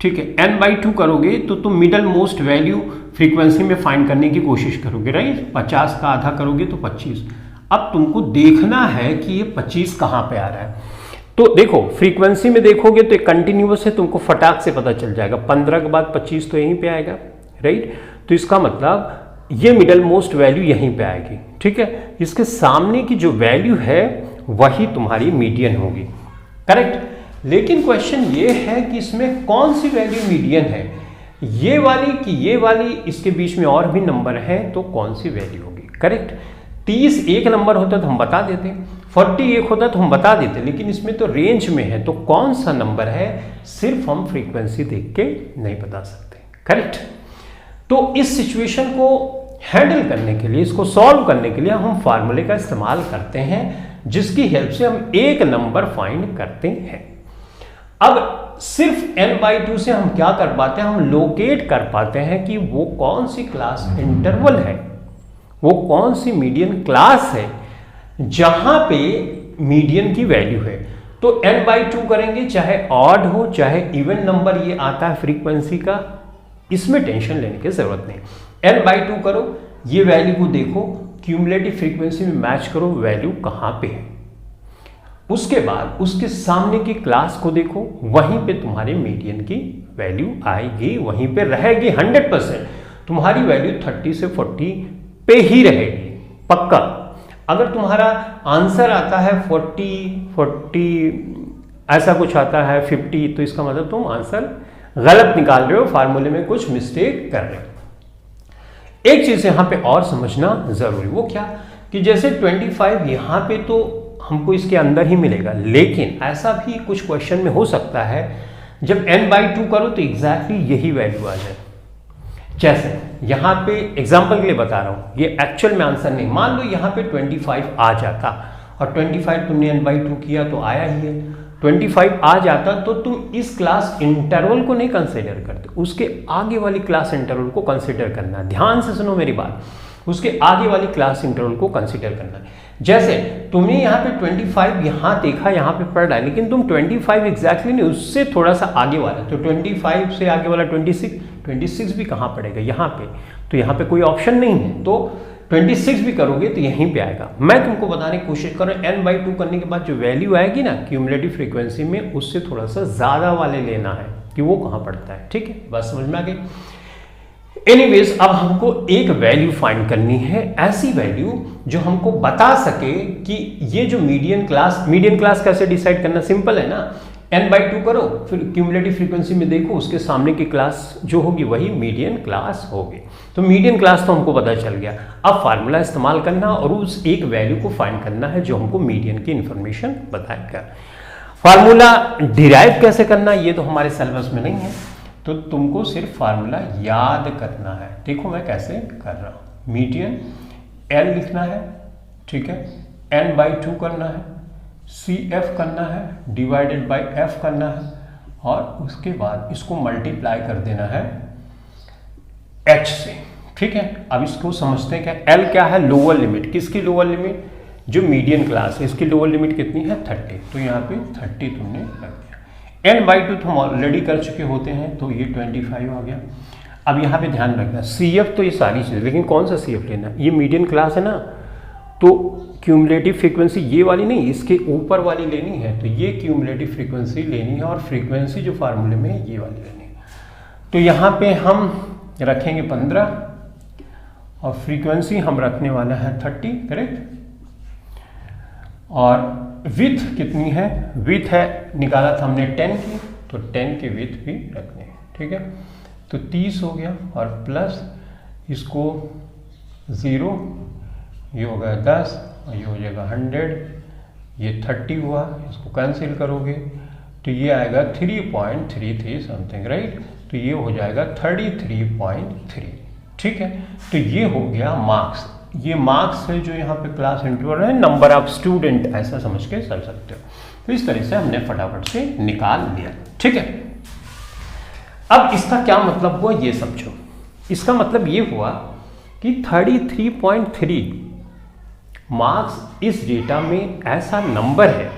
ठीक है। n/2 करोगे तो तुम मिडल मोस्ट वैल्यू फ्रीक्वेंसी में फाइंड करने की कोशिश करोगे, राइट। 50 का आधा करोगे तो 25। अब तुमको देखना है कि ये 25 कहां पे आ रहा है। तो देखो फ्रीक्वेंसी में देखोगे तो कंटिन्यूअस है, तुमको फटाक से पता चल जाएगा 15 के बाद 25 तो यहीं पे आएगा, राइट। तो इसका मतलब ये मिडल मोस्ट वैल्यू यहीं पे आएगी, ठीक है। इसके सामने की जो वैल्यू है वही तुम्हारी मीडियन होगी, करेक्ट। लेकिन क्वेश्चन ये है कि इसमें कौन सी वैल्यू मीडियन है, ये वाली कि ये वाली, इसके बीच में और भी नंबर है तो कौन सी वैल्यू होगी, करेक्ट। 30 एक नंबर होता तो हम बता देते, 40 एक होता तो हम बता देते, लेकिन इसमें तो रेंज में है, तो कौन सा नंबर है सिर्फ हम फ्रीक्वेंसी देख के नहीं बता सकते, करेक्ट। तो इस सिचुएशन को हैंडल करने के लिए, इसको सॉल्व करने के लिए हम फार्मूले का इस्तेमाल करते हैं, जिसकी हेल्प से हम एक नंबर फाइंड करते हैं। अब सिर्फ n/2 से हम क्या कर पाते हैं, हम लोकेट कर पाते हैं कि वो कौन सी क्लास इंटरवल है, वो कौन सी मीडियन क्लास है जहां पे मीडियन की वैल्यू है। तो n/2 करेंगे, चाहे ऑड हो चाहे इवन नंबर ये आता है फ्रीक्वेंसी का, इसमें टेंशन लेने की जरूरत नहीं। n/2 करो, ये वैल्यू को देखो, क्यूमुलेटिव फ्रीक्वेंसी में मैच करो, वैल्यू कहां पे है। उसके बाद उसके सामने की क्लास को देखो, वहीं पे तुम्हारे मीडियन की वैल्यू आएगी, वहीं पे रहेगी 100%। तुम्हारी वैल्यू 30 से 40 पे ही रहेगी पक्का। अगर तुम्हारा आंसर आता है 40 ऐसा कुछ आता है 50, तो इसका मतलब तुम आंसर गलत निकाल रहे हो, फार्मूले में कुछ मिस्टेक कर रहे हो। एक चीज यहां पे और समझना जरूरी, वो क्या कि जैसे 25 यहां पे तो हमको इसके अंदर ही मिलेगा, लेकिन ऐसा भी कुछ क्वेश्चन में हो सकता है जब n/2 करो तो एग्जैक्टली यही वैल्यू आ जाए। जैसे यहां पे एग्जांपल के लिए बता रहा हूं, ये एक्चुअल में आंसर नहीं, मान लो यहां पे 25 आ जाता और 25 तुमने n/2 किया तो आया ही है, 25 आ जाता तो तुम इस क्लास इंटरवल को नहीं कंसीडर करते, उसके आगे वाली क्लास इंटरवल को कंसीडर करना। ध्यान से सुनो मेरी बात, उसके आगे वाली क्लास इंटरवल को कंसीडर करना है। जैसे तुमने यहाँ पे 25 यहाँ देखा, यहाँ पे पढ़ रहा है, लेकिन तुम 25 एग्जैक्टली नहीं, उससे थोड़ा सा आगे वाला, तो 25 से आगे वाला 26 भी कहाँ पड़ेगा, यहाँ पे, तो यहाँ पे कोई ऑप्शन नहीं है, तो 26 भी करोगे तो यहीं पे आएगा। मैं तुमको बताने की कोशिश कर रहा हूँ, n/2 करने के बाद जो वैल्यू आएगी ना क्यूमुलेटिव फ्रीक्वेंसी में, उससे थोड़ा सा ज्यादा वाले लेना है कि वो कहाँ पड़ता है, ठीक है, बस समझ में आ गई। एनीवेज, अब हमको एक वैल्यू फाइंड करनी है, ऐसी वैल्यू जो हमको बता सके कि ये जो मीडियन क्लास कैसे डिसाइड करना, सिंपल है ना, n/2 करो, फिर क्यूमुलेटिव फ्रीक्वेंसी में देखो, उसके सामने की क्लास जो होगी वही मीडियन क्लास होगी। तो मीडियन क्लास तो हमको पता चल गया, अब फार्मूला इस्तेमाल करना और उस एक वैल्यू को फाइंड करना है जो हमको मीडियन की इंफॉर्मेशन बताएगा। फार्मूला डिराइव कैसे करना ये तो हमारे सिलेबस में नहीं है, तो तुमको सिर्फ फार्मूला याद करना है। देखो मैं कैसे कर रहा हूँ, मीडियन L लिखना है, ठीक है, n/2 करना है, CF करना है, डिवाइडेड बाय F करना है, और उसके बाद इसको मल्टीप्लाई कर देना है H से, ठीक है। अब इसको समझते हैं क्या, L क्या है, लोअर लिमिट, किसकी लोअर लिमिट, जो मीडियन क्लास है इसकी लोअर लिमिट कितनी है 30, तो यहाँ पे 30 तुमने लग गया। n/2 तो हम ऑलरेडी कर चुके होते हैं, तो ये 25 आ गया। अब यहाँ पे ध्यान रखना, CF तो ये सारी चीज़, लेकिन कौन सा CF लेना, ये मीडियन क्लास है ना, तो क्यूमुलेटिव फ्रीक्वेंसी ये वाली नहीं, इसके ऊपर वाली लेनी है, तो ये क्यूमुलेटिव फ्रीक्वेंसी लेनी है और फ्रीक्वेंसी जो फार्मूले में है ये वाली लेनी है। तो यहाँ पे हम रखेंगे 15 और फ्रीक्वेंसी हम रखने वाला है 30, करेक्ट। और विथ कितनी है, विथ है निकाला था हमने 10 की, तो 10 के विथ भी रखने हैं, ठीक है। तो 30 हो गया और प्लस इसको 0, ये हो गया 10 और ये हो जाएगा 100, ये 30 हुआ, इसको कैंसिल करोगे तो ये आएगा 3.33 समथिंग, राइट। तो ये हो जाएगा 33.3, ठीक है। तो ये हो गया मार्क्स, ये मार्क्स है जो यहाँ पे क्लास इंटरवल है, नंबर ऑफ स्टूडेंट ऐसा समझ के चल सकते हो। तो इस तरह से हमने फटाफट से निकाल लिया, ठीक है। अब इसका क्या मतलब हुआ ये समझो। इसका मतलब ये हुआ कि 33.3 मार्क्स इस डेटा में ऐसा नंबर है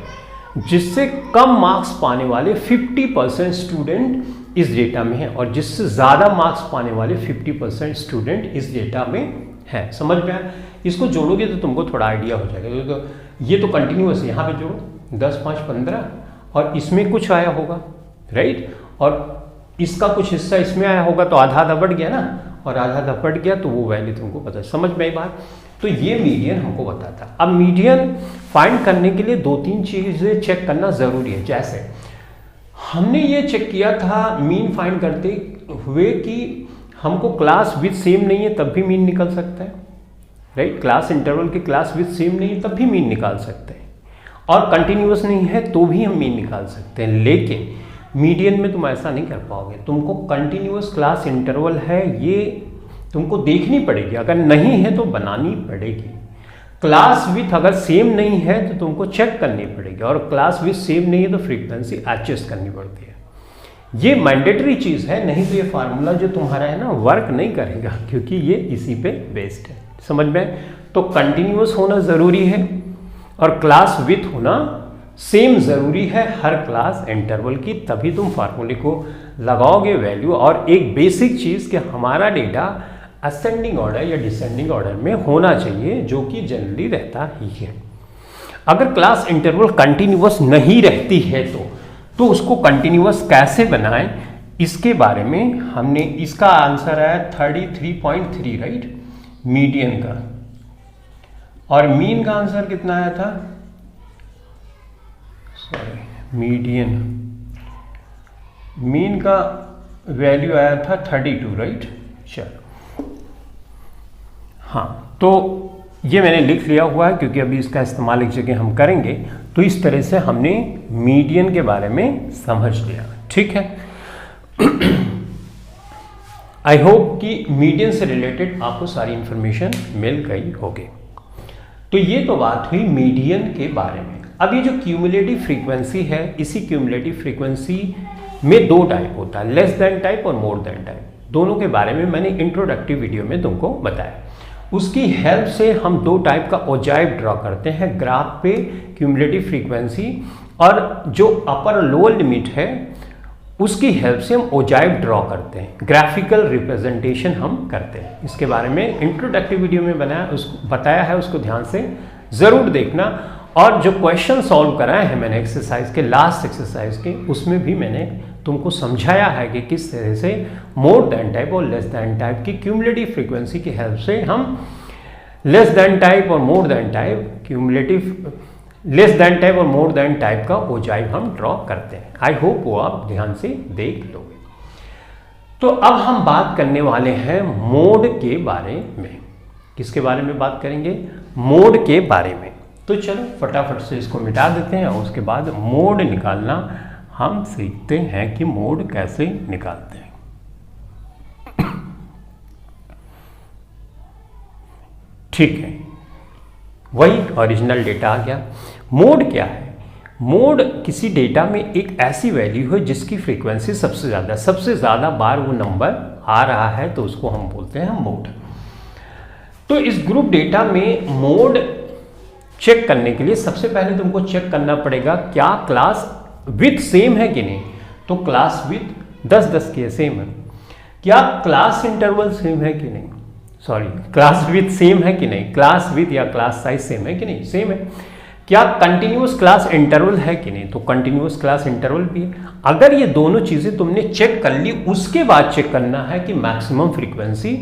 जिससे कम मार्क्स पाने वाले 50% स्टूडेंट इस डेटा में है और जिससे ज़्यादा मार्क्स पाने वाले 50% स्टूडेंट इस डेटा में है। समझ में आया? इसको जोड़ोगे तो तुमको थोड़ा आइडिया हो जाएगा। तो ये तो कंटिन्यूअस है, यहाँ पे जोड़ो 10, 5, 15 और इसमें कुछ आया होगा, राइट। और इसका कुछ हिस्सा इसमें आया होगा तो आधा आधा बढ़ गया ना, और आधा आधा बढ़ गया तो वो वैल्यू तुमको पता है। समझ में आई बात? तो ये मीडियन हमको बताता। अब मीडियन फाइंड करने के लिए 2-3 चीज़ें चेक करना ज़रूरी है। जैसे हमने ये चेक किया था मीन फाइंड करते हुए कि हमको क्लास विथ सेम नहीं है तब भी मीन निकल सकता है, राइट। क्लास इंटरवल की क्लास विथ सेम नहीं है तब भी मीन निकाल सकते हैं, और कंटिन्यूअस नहीं है तो भी हम मीन निकाल सकते हैं। लेकिन मीडियन में तुम ऐसा नहीं कर पाओगे, तुमको कंटिन्यूअस क्लास इंटरवल है ये तुमको देखनी पड़ेगी, अगर नहीं है तो बनानी पड़ेगी। क्लास विथ अगर सेम नहीं है तो तुमको चेक करनी पड़ेगी, और क्लास विथ सेम नहीं है तो फ्रीक्वेंसी एडजस्ट करनी पड़ती है। ये मैंडेटरी चीज़ है, नहीं तो ये फार्मूला जो तुम्हारा है ना वर्क नहीं करेगा, क्योंकि ये इसी पे बेस्ड है। समझ में? तो कंटिन्यूअस होना ज़रूरी है और क्लास विथ होना सेम ज़रूरी है हर क्लास इंटरवल की, तभी तुम फार्मूले को लगाओगे वैल्यू। और एक बेसिक चीज़ कि हमारा डेटा असेंडिंग ऑर्डर या डिसेंडिंग ऑर्डर में होना चाहिए, जो कि जनरली रहता ही है। अगर क्लास इंटरवल कंटिन्यूअस नहीं रहती है तो उसको कंटिन्यूअस कैसे बनाएं, इसके बारे में हमने, इसका आंसर आया 33.3, राइट, मीडियन का। और मीन का आंसर कितना आया था? सॉरी, मीन का वैल्यू आया था 32, राइट। चलो हाँ, तो ये मैंने लिख लिया हुआ है क्योंकि अभी इसका इस्तेमाल एक जगह हम करेंगे। तो इस तरह से हमने मीडियन के बारे में समझ लिया, ठीक है। आई होप कि मीडियन से रिलेटेड आपको सारी इंफॉर्मेशन मिल गई होगी। तो ये तो बात हुई मीडियन के बारे में। अब ये जो क्यूमुलेटिव फ्रीक्वेंसी है, इसी क्यूमुलेटिव फ्रीक्वेंसी में 2 टाइप होता है, लेस देन टाइप और मोर देन टाइप। दोनों के बारे में मैंने इंट्रोडक्टिव वीडियो में तुमको बताया। उसकी हेल्प से हम 2 टाइप का ओजाइव ड्रॉ करते हैं ग्राफ पे, क्यूमुलेटिव फ्रीक्वेंसी, और जो अपर और लोअर लिमिट है उसकी हेल्प से हम ओजाइव ड्रॉ करते हैं, ग्राफिकल रिप्रेजेंटेशन हम करते हैं। इसके बारे में इंट्रोडक्टिव वीडियो में बताया है, उसको ध्यान से ज़रूर देखना। और जो क्वेश्चन सॉल्व कराए हैं मैंने एक्सरसाइज के, लास्ट एक्सरसाइज के, उसमें भी मैंने तुमको समझाया है कि किस तरह से मोर देन टाइप और लेस देन टाइप की क्यूमुलेटिव फ्रीक्वेंसी की हेल्प से हम लेस देन टाइप और more than type less than type और मोर देन टाइप का ओजाइव हम ड्रॉ करते हैं। आई होप वो आप ध्यान से देख लोगे। तो अब हम बात करने वाले हैं मोड के बारे में। किसके बारे में बात करेंगे? मोड के बारे में। तो चलो फटाफट से इसको मिटा देते हैं और उसके बाद मोड निकालना हम सीखते हैं कि मोड कैसे निकालते हैं। ठीक है, वही ओरिजिनल डेटा आ गया। मोड क्या है? मोड किसी डेटा में एक ऐसी वैल्यू है जिसकी फ्रीक्वेंसी सबसे ज़्यादा बार वो नंबर आ रहा है, तो उसको हम बोलते हैं मोड। तो इस ग्रुप डेटा में मोड चेक करने के लिए सबसे पहले तुमको चेक करना पड़ेगा क्या क्लास विथ सेम है कि नहीं। तो क्लास विथ 10-10 के सेम है। क्या क्लास इंटरवल सेम है कि नहीं? सॉरी, क्लास विथ सेम है कि नहीं, क्लास विथ या क्लास साइज सेम है कि नहीं, सेम है। क्या कंटिन्यूअस क्लास इंटरवल है कि नहीं, तो कंटिन्यूअस क्लास इंटरवल भी है। अगर ये दोनों चीजें तुमने चेक कर ली, उसके बाद चेक करना है कि मैक्सिमम फ्रीक्वेंसी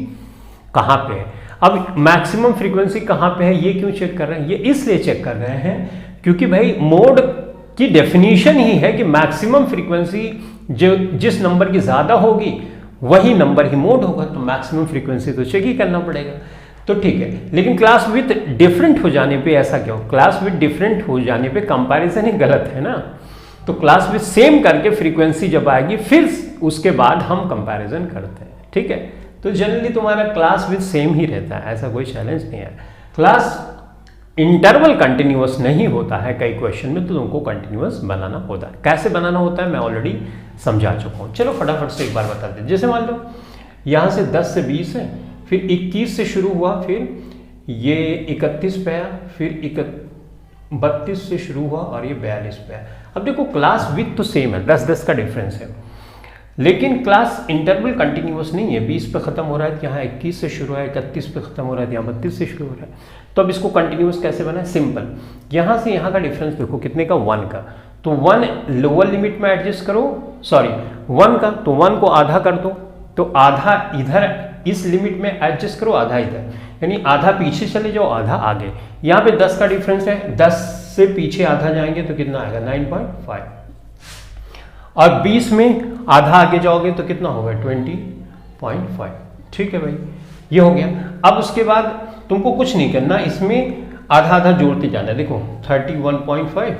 कहाँ पे है। अब मैक्सिमम फ्रीक्वेंसी कहाँ पे है ये क्यों चेक कर रहे हैं, ये इसलिए चेक कर रहे हैं क्योंकि भाई मोड की डेफिनेशन ही है कि मैक्सिमम फ्रीक्वेंसी जो जिस नंबर की ज्यादा होगी वही नंबर ही मोड होगा, तो मैक्सिमम फ्रीक्वेंसी तो चेक ही करना पड़ेगा। तो ठीक है, लेकिन क्लास विथ डिफरेंट हो जाने पे ऐसा क्यों, क्लास विथ डिफरेंट हो जाने पे कंपैरिजन ही गलत है ना। तो क्लास विथ सेम करके फ्रीक्वेंसी जब आएगी फिर उसके बाद हम कंपैरिजन करते हैं, ठीक है। तो जनरली तुम्हारा क्लास विथ सेम ही रहता है, ऐसा कोई चैलेंज नहीं है। क्लास इंटरवल कंटिन्यूअस नहीं होता है कई क्वेश्चन में, तो तुमको कंटिन्यूअस बनाना होता है। कैसे बनाना होता है मैं ऑलरेडी समझा चुका हूँ। चलो फटाफट से एक बार बता दें। जैसे मान लो यहाँ से 10 से 20 है, फिर 21 से शुरू हुआ, फिर ये 31 पे आया, फिर 32 से शुरू हुआ और ये 42 पे आया। अब देखो क्लास विथ तो सेम है, 10-10 का डिफरेंस है, लेकिन क्लास इंटरवल कंटिन्यूअस नहीं है। 20 पे खत्म हो रहा है तो यहाँ 21 से शुरू है, 31 पे खत्म हो रहा है तो यहाँ 32 से शुरू हो रहा है। तो अब इसको कंटिन्यूअस कैसे बना है, सिंपल, यहाँ से यहाँ का डिफरेंस देखो कितने का, 1 का, तो 1 लोअर लिमिट में एडजस्ट करो, सॉरी 1 का, तो 1 को आधा कर दो, तो आधा इधर इस लिमिट में एडजस्ट करो, आधा इधर, यानी आधा पीछे चले जाओ, आधा आगे। यहाँ पे 10 का डिफरेंस है, 10 से पीछे आधा जाएंगे तो कितना आएगा 9.5, और 20 में आधा आगे जाओगे तो कितना होगा 20.5, ठीक है भाई, ये हो गया। अब उसके बाद तुमको कुछ नहीं करना, इसमें आधा आधा जोड़ते जाना है। देखो 31.5,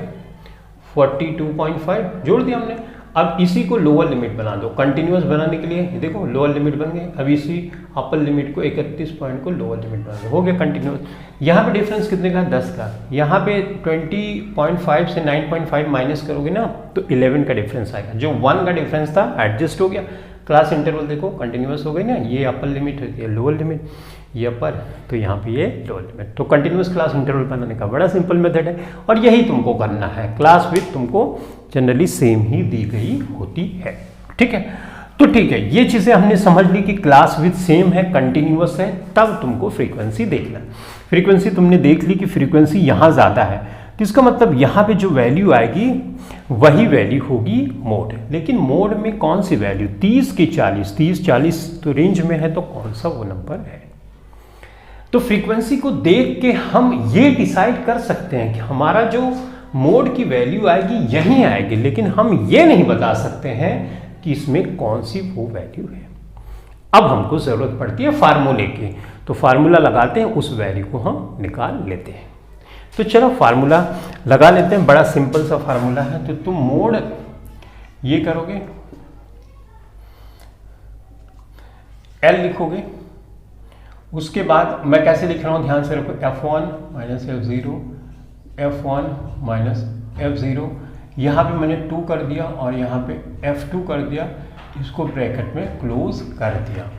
42.5 जोड़ दिया हमने। अब इसी को लोअर लिमिट बना दो, कंटिन्यूअस बनाने के लिए देखो लोअर लिमिट बन गई। अब इसी अपर लिमिट को 31 पॉइंट को लोअर लिमिट बना दो, हो गया कंटिन्यूअस। यहाँ पे डिफरेंस कितने का, 10 का, यहाँ पे 20.5 से 9.5 माइनस करोगे ना तो 11 का डिफरेंस आएगा। जो 1 का डिफरेंस था एडजस्ट हो गया। क्लास इंटरवल देखो कंटिन्यूअस हो गई ना, ये अपर लिमिट होती है, लोअर लिमिट ये अपर, तो यहाँ पे ये लोअर लिमिट। तो कंटिन्यूअस क्लास इंटरवल बनाने का बड़ा सिंपल मेथड है, और यही तुमको करना है। क्लास विथ तुमको जनरली सेम ही दी गई होती है, ठीक है। तो ठीक है, ये चीजें हमने समझ ली कि क्लास विथ सेम है, कंटिन्यूअस है, तब तुमको फ्रीक्वेंसी देखना। फ्रीक्वेंसी तुमने देख ली कि फ्रीक्वेंसी यहाँ ज्यादा है, तो इसका मतलब यहाँ पे जो वैल्यू आएगी वही वैल्यू होगी मोड। लेकिन मोड में कौन सी वैल्यू, 30 की 40, 30-40 तो रेंज में है, तो कौन सा वो नंबर है। तो फ्रीक्वेंसी को देख के हम ये डिसाइड कर सकते हैं कि हमारा जो मोड की वैल्यू आएगी यही आएगी, लेकिन हम ये नहीं बता सकते हैं कि इसमें कौन सी वो वैल्यू है। अब हमको जरूरत पड़ती है फार्मूले की, तो फार्मूला लगाते हैं, उस वैल्यू को हम निकाल लेते हैं। तो चलो फार्मूला लगा लेते हैं, बड़ा सिंपल सा फार्मूला है। तो तुम मोड ये करोगे, L लिखोगे, उसके बाद मैं कैसे लिख रहा हूं ध्यान से रखो, F1 minus F0, F1 minus F0, यहाँ पे मैंने 2 कर दिया और यहाँ पे F2 कर दिया, इसको ब्रैकेट में क्लोज कर दिया।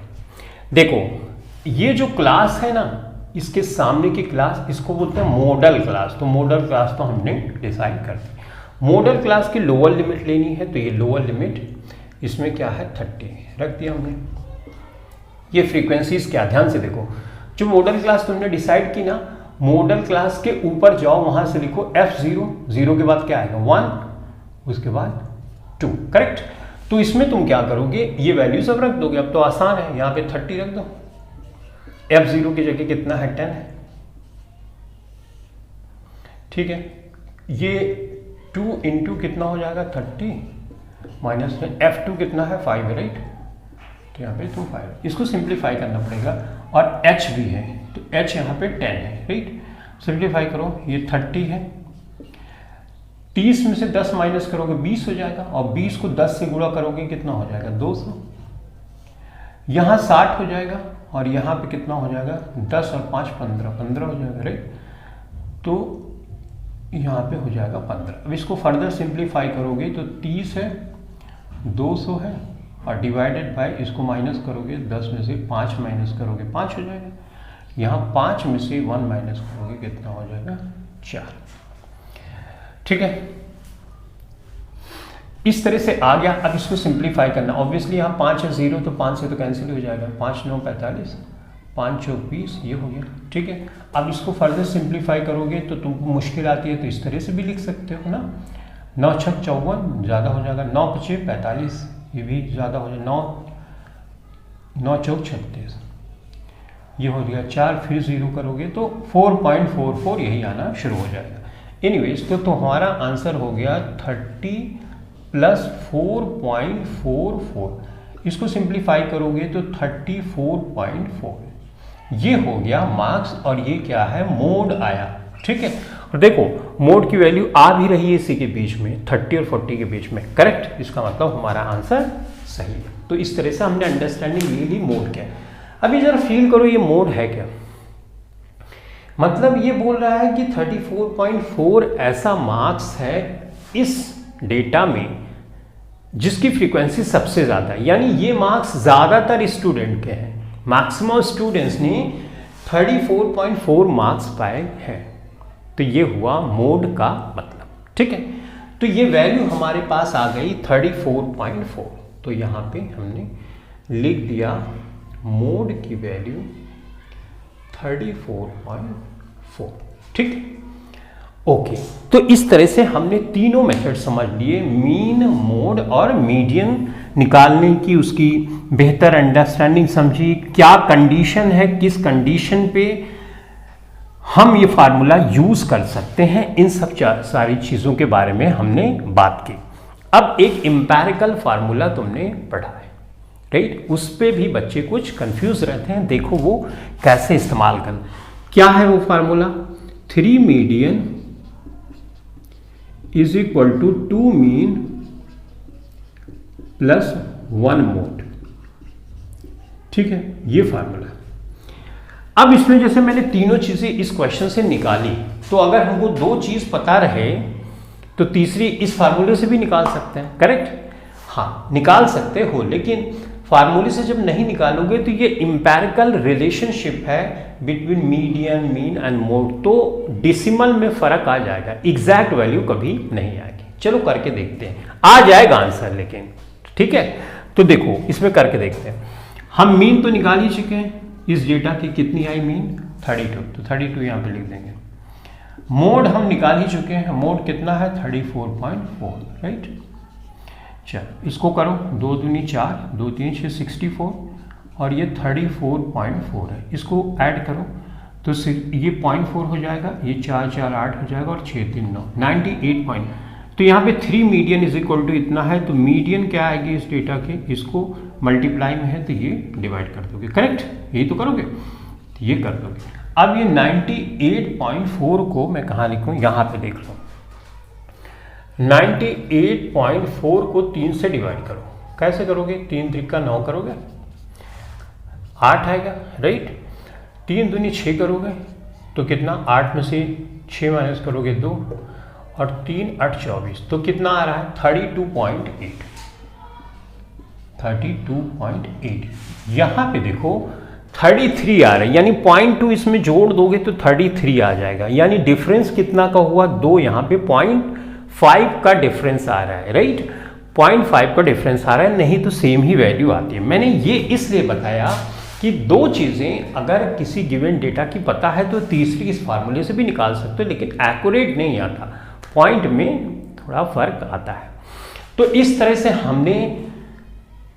देखो ये जो क्लास है ना, इसके सामने की क्लास, इसको बोलते हैं मॉडल क्लास। तो मॉडल क्लास तो हमने डिसाइड कर दी। मॉडल क्लास की लोअर लिमिट लेनी है, तो ये लोअर लिमिट इसमें क्या है 30 रख दिया हमने। ये फ्रीक्वेंसीज क्या, ध्यान से देखो, जो मॉडल क्लास तुमने डिसाइड की ना, मॉडल क्लास के ऊपर जाओ, वहां से लिखो F0, 0 के बाद क्या आएगा 1, उसके बाद 2, करेक्ट। तो इसमें तुम क्या करोगे, ये वैल्यू सब रख दोगे। अब तो आसान है, यहाँ पे 30 रख दो, F0 की जगह कितना है 10 है, ठीक है। ये 2 इंटू कितना हो जाएगा 30 माइनस में F2 कितना है 5 है, राइट। तो यहाँ पे 5, इसको सिंप्लीफाई करना पड़ेगा, और H भी है, तो H यहाँ पे 10 है, राइट। सिंप्लीफाई करो, ये 30 है, 30 में से 10 माइनस करोगे 20 हो जाएगा, और 20 को 10 से गुणा करोगे कितना हो जाएगा 200, यहाँ 60 हो जाएगा, और यहाँ पे कितना हो जाएगा 10 और 5 15 हो जाएगा, राइट। तो यहाँ पे हो जाएगा 15। अब इसको फर्दर सिंप्लीफाई करोगे तो 30 है, 200 है, और डिवाइडेड बाय, इसको माइनस करोगे, 10 में से 5 माइनस करोगे 5 हो जाएगा, यहाँ 5 में से 1 माइनस करोगे कितना हो जाएगा 4, ठीक है। इस तरह से आ गया। अब इसको सिंप्लीफाई करना, ऑब्वियसली यहाँ 5 है 0, तो 5 से तो कैंसिल हो जाएगा, 5 9 45, 5 चौक 20, ये हो गया। ठीक है, अब इसको फर्दर सिंप्लीफाई करोगे तो तुमको मुश्किल आती है तो इस तरह से भी लिख सकते हो ना। 9 छक 54 ज़्यादा हो जाएगा, 9 पचे 45, ये भी ज़्यादा हो जाएगा, 9 चौक 36, ये हो गया 4, फिर 0 करोगे तो 4.44 यही आना शुरू हो जाएगा। एनीवेज तो हमारा आंसर हो गया 30 + 4.44, इसको सिंप्लीफाई करोगे तो 34.4, ये हो गया मार्क्स, और ये क्या है, मोड आया। ठीक है, और देखो मोड की वैल्यू आ भी रही है इसी के बीच में, 30 और 40 के बीच में, करेक्ट। इसका मतलब हमारा आंसर सही है। तो इस तरह से हमने अंडरस्टैंडिंग ले ली मोड क्या है। अभी जरा फील करो ये मोड है क्या। मतलब ये बोल रहा है कि 34.4 ऐसा मार्क्स है इस डेटा में जिसकी फ्रीक्वेंसी सबसे ज़्यादा है, यानी ये मार्क्स ज़्यादातर स्टूडेंट के हैं। मैक्सिमम स्टूडेंट्स ने 34.4 मार्क्स पाए हैं। तो ये हुआ मोड का मतलब। ठीक है, तो ये वैल्यू हमारे पास आ गई 34.4। तो यहाँ पे हमने लिख दिया मोड की वैल्यू 34.4। ठीक, ओके। तो इस तरह से हमने तीनों मेथड समझ लिए, मीन, मोड और मीडियन निकालने की, उसकी बेहतर अंडरस्टैंडिंग समझी, क्या कंडीशन है, किस कंडीशन पे हम ये फार्मूला यूज कर सकते हैं, इन सब सारी चीज़ों के बारे में हमने बात की। अब एक एम्पिरिकल फार्मूला तुमने पढ़ा है, राइट, उस पे भी बच्चे कुछ कंफ्यूज रहते हैं, देखो वो कैसे इस्तेमाल करना। क्या है वो formula, 3 median is equal to 2 mean plus 1 mode. ठीक है, ये फार्मूला। अब इसमें जैसे मैंने तीनों चीजें इस क्वेश्चन से निकाली, तो अगर हमको 2 चीज पता रहे तो तीसरी इस फार्मूले से भी निकाल सकते हैं, करेक्ट। हाँ, निकाल सकते हो, लेकिन फार्मूले से जब नहीं निकालोगे तो ये इंपेरिकल रिलेशनशिप है between median, mean and mode, तो डेसिमल में फर्क आ जाएगा, एग्जैक्ट वैल्यू कभी नहीं आएगी। चलो करके देखते हैं, आ जाएगा आंसर लेकिन। ठीक है, तो देखो इसमें करके देखते हैं। हम मीन तो निकाल ही चुके हैं, इस डेटा की कितनी आई मीन 32, तो 32 यहाँ पे लिख देंगे। मोड हम निकाल ही चुके हैं, मोड कितना है 34.4, राइट। चलो इसको करो, 2 दूनी 4, 2 3 6 64, और ये 34.4 है, इसको ऐड करो तो ये 0.4 हो जाएगा, ये 4 4 8 हो जाएगा, और 6 3 9 98 पॉइंट। तो यहाँ पे 3 मीडियन इज इक्वल टू इतना है, तो मीडियन क्या आएगी इस डेटा के, इसको मल्टीप्लाई में है तो ये डिवाइड कर दोगे, करेक्ट, यही तो करोगे, तो ये कर दोगे। अब ये 98.4 को मैं कहाँ लिखूँ, यहाँ पे देख लो, 98.4 को 3 से डिवाइड करो। कैसे करोगे, 3 3 का 9 करोगे, 8 आएगा, राइट। 3 दूनी 6 करोगे तो कितना, 8 में से 6 माइनस करोगे 2, और 3 8 24, तो कितना आ रहा है 32.8। 32.8, यहाँ पे देखो 33 आ रहा है, यानी 0.2 इसमें जोड़ दोगे तो 33 आ जाएगा, यानी डिफरेंस कितना का हुआ 2, यहाँ पे 0.5 का डिफरेंस आ रहा है, राइट। 0.5 का डिफरेंस आ रहा है, नहीं तो सेम ही वैल्यू आती है। मैंने ये इसलिए बताया कि 2 चीज़ें अगर किसी गिवन डेटा की पता है तो तीसरी इस फार्मूले से भी निकाल सकते हो, लेकिन एक्यूरेट नहीं आता, पॉइंट में थोड़ा फर्क आता है। तो इस तरह से हमने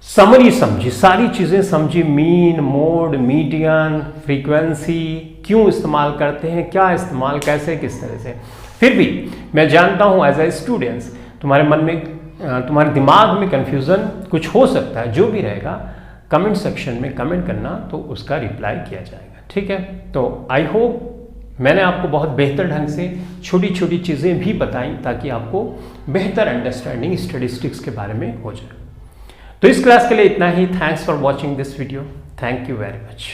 समरी समझी, सारी चीज़ें समझी, मीन, मोड, मीडियन, फ्रीक्वेंसी क्यों इस्तेमाल करते हैं, क्या इस्तेमाल, कैसे, किस तरह से। फिर भी मैं जानता हूँ एज ए स्टूडेंट्स तुम्हारे मन में, तुम्हारे दिमाग में कन्फ्यूज़न कुछ हो सकता है, जो भी रहेगा कमेंट सेक्शन में कमेंट करना, तो उसका रिप्लाई किया जाएगा। ठीक है, तो आई होप मैंने आपको बहुत बेहतर ढंग से छोटी छोटी चीज़ें भी बताई ताकि आपको बेहतर अंडरस्टैंडिंग स्टैटिस्टिक्स के बारे में हो जाए। तो इस क्लास के लिए इतना ही। Thanks for watching this video, thank you very much.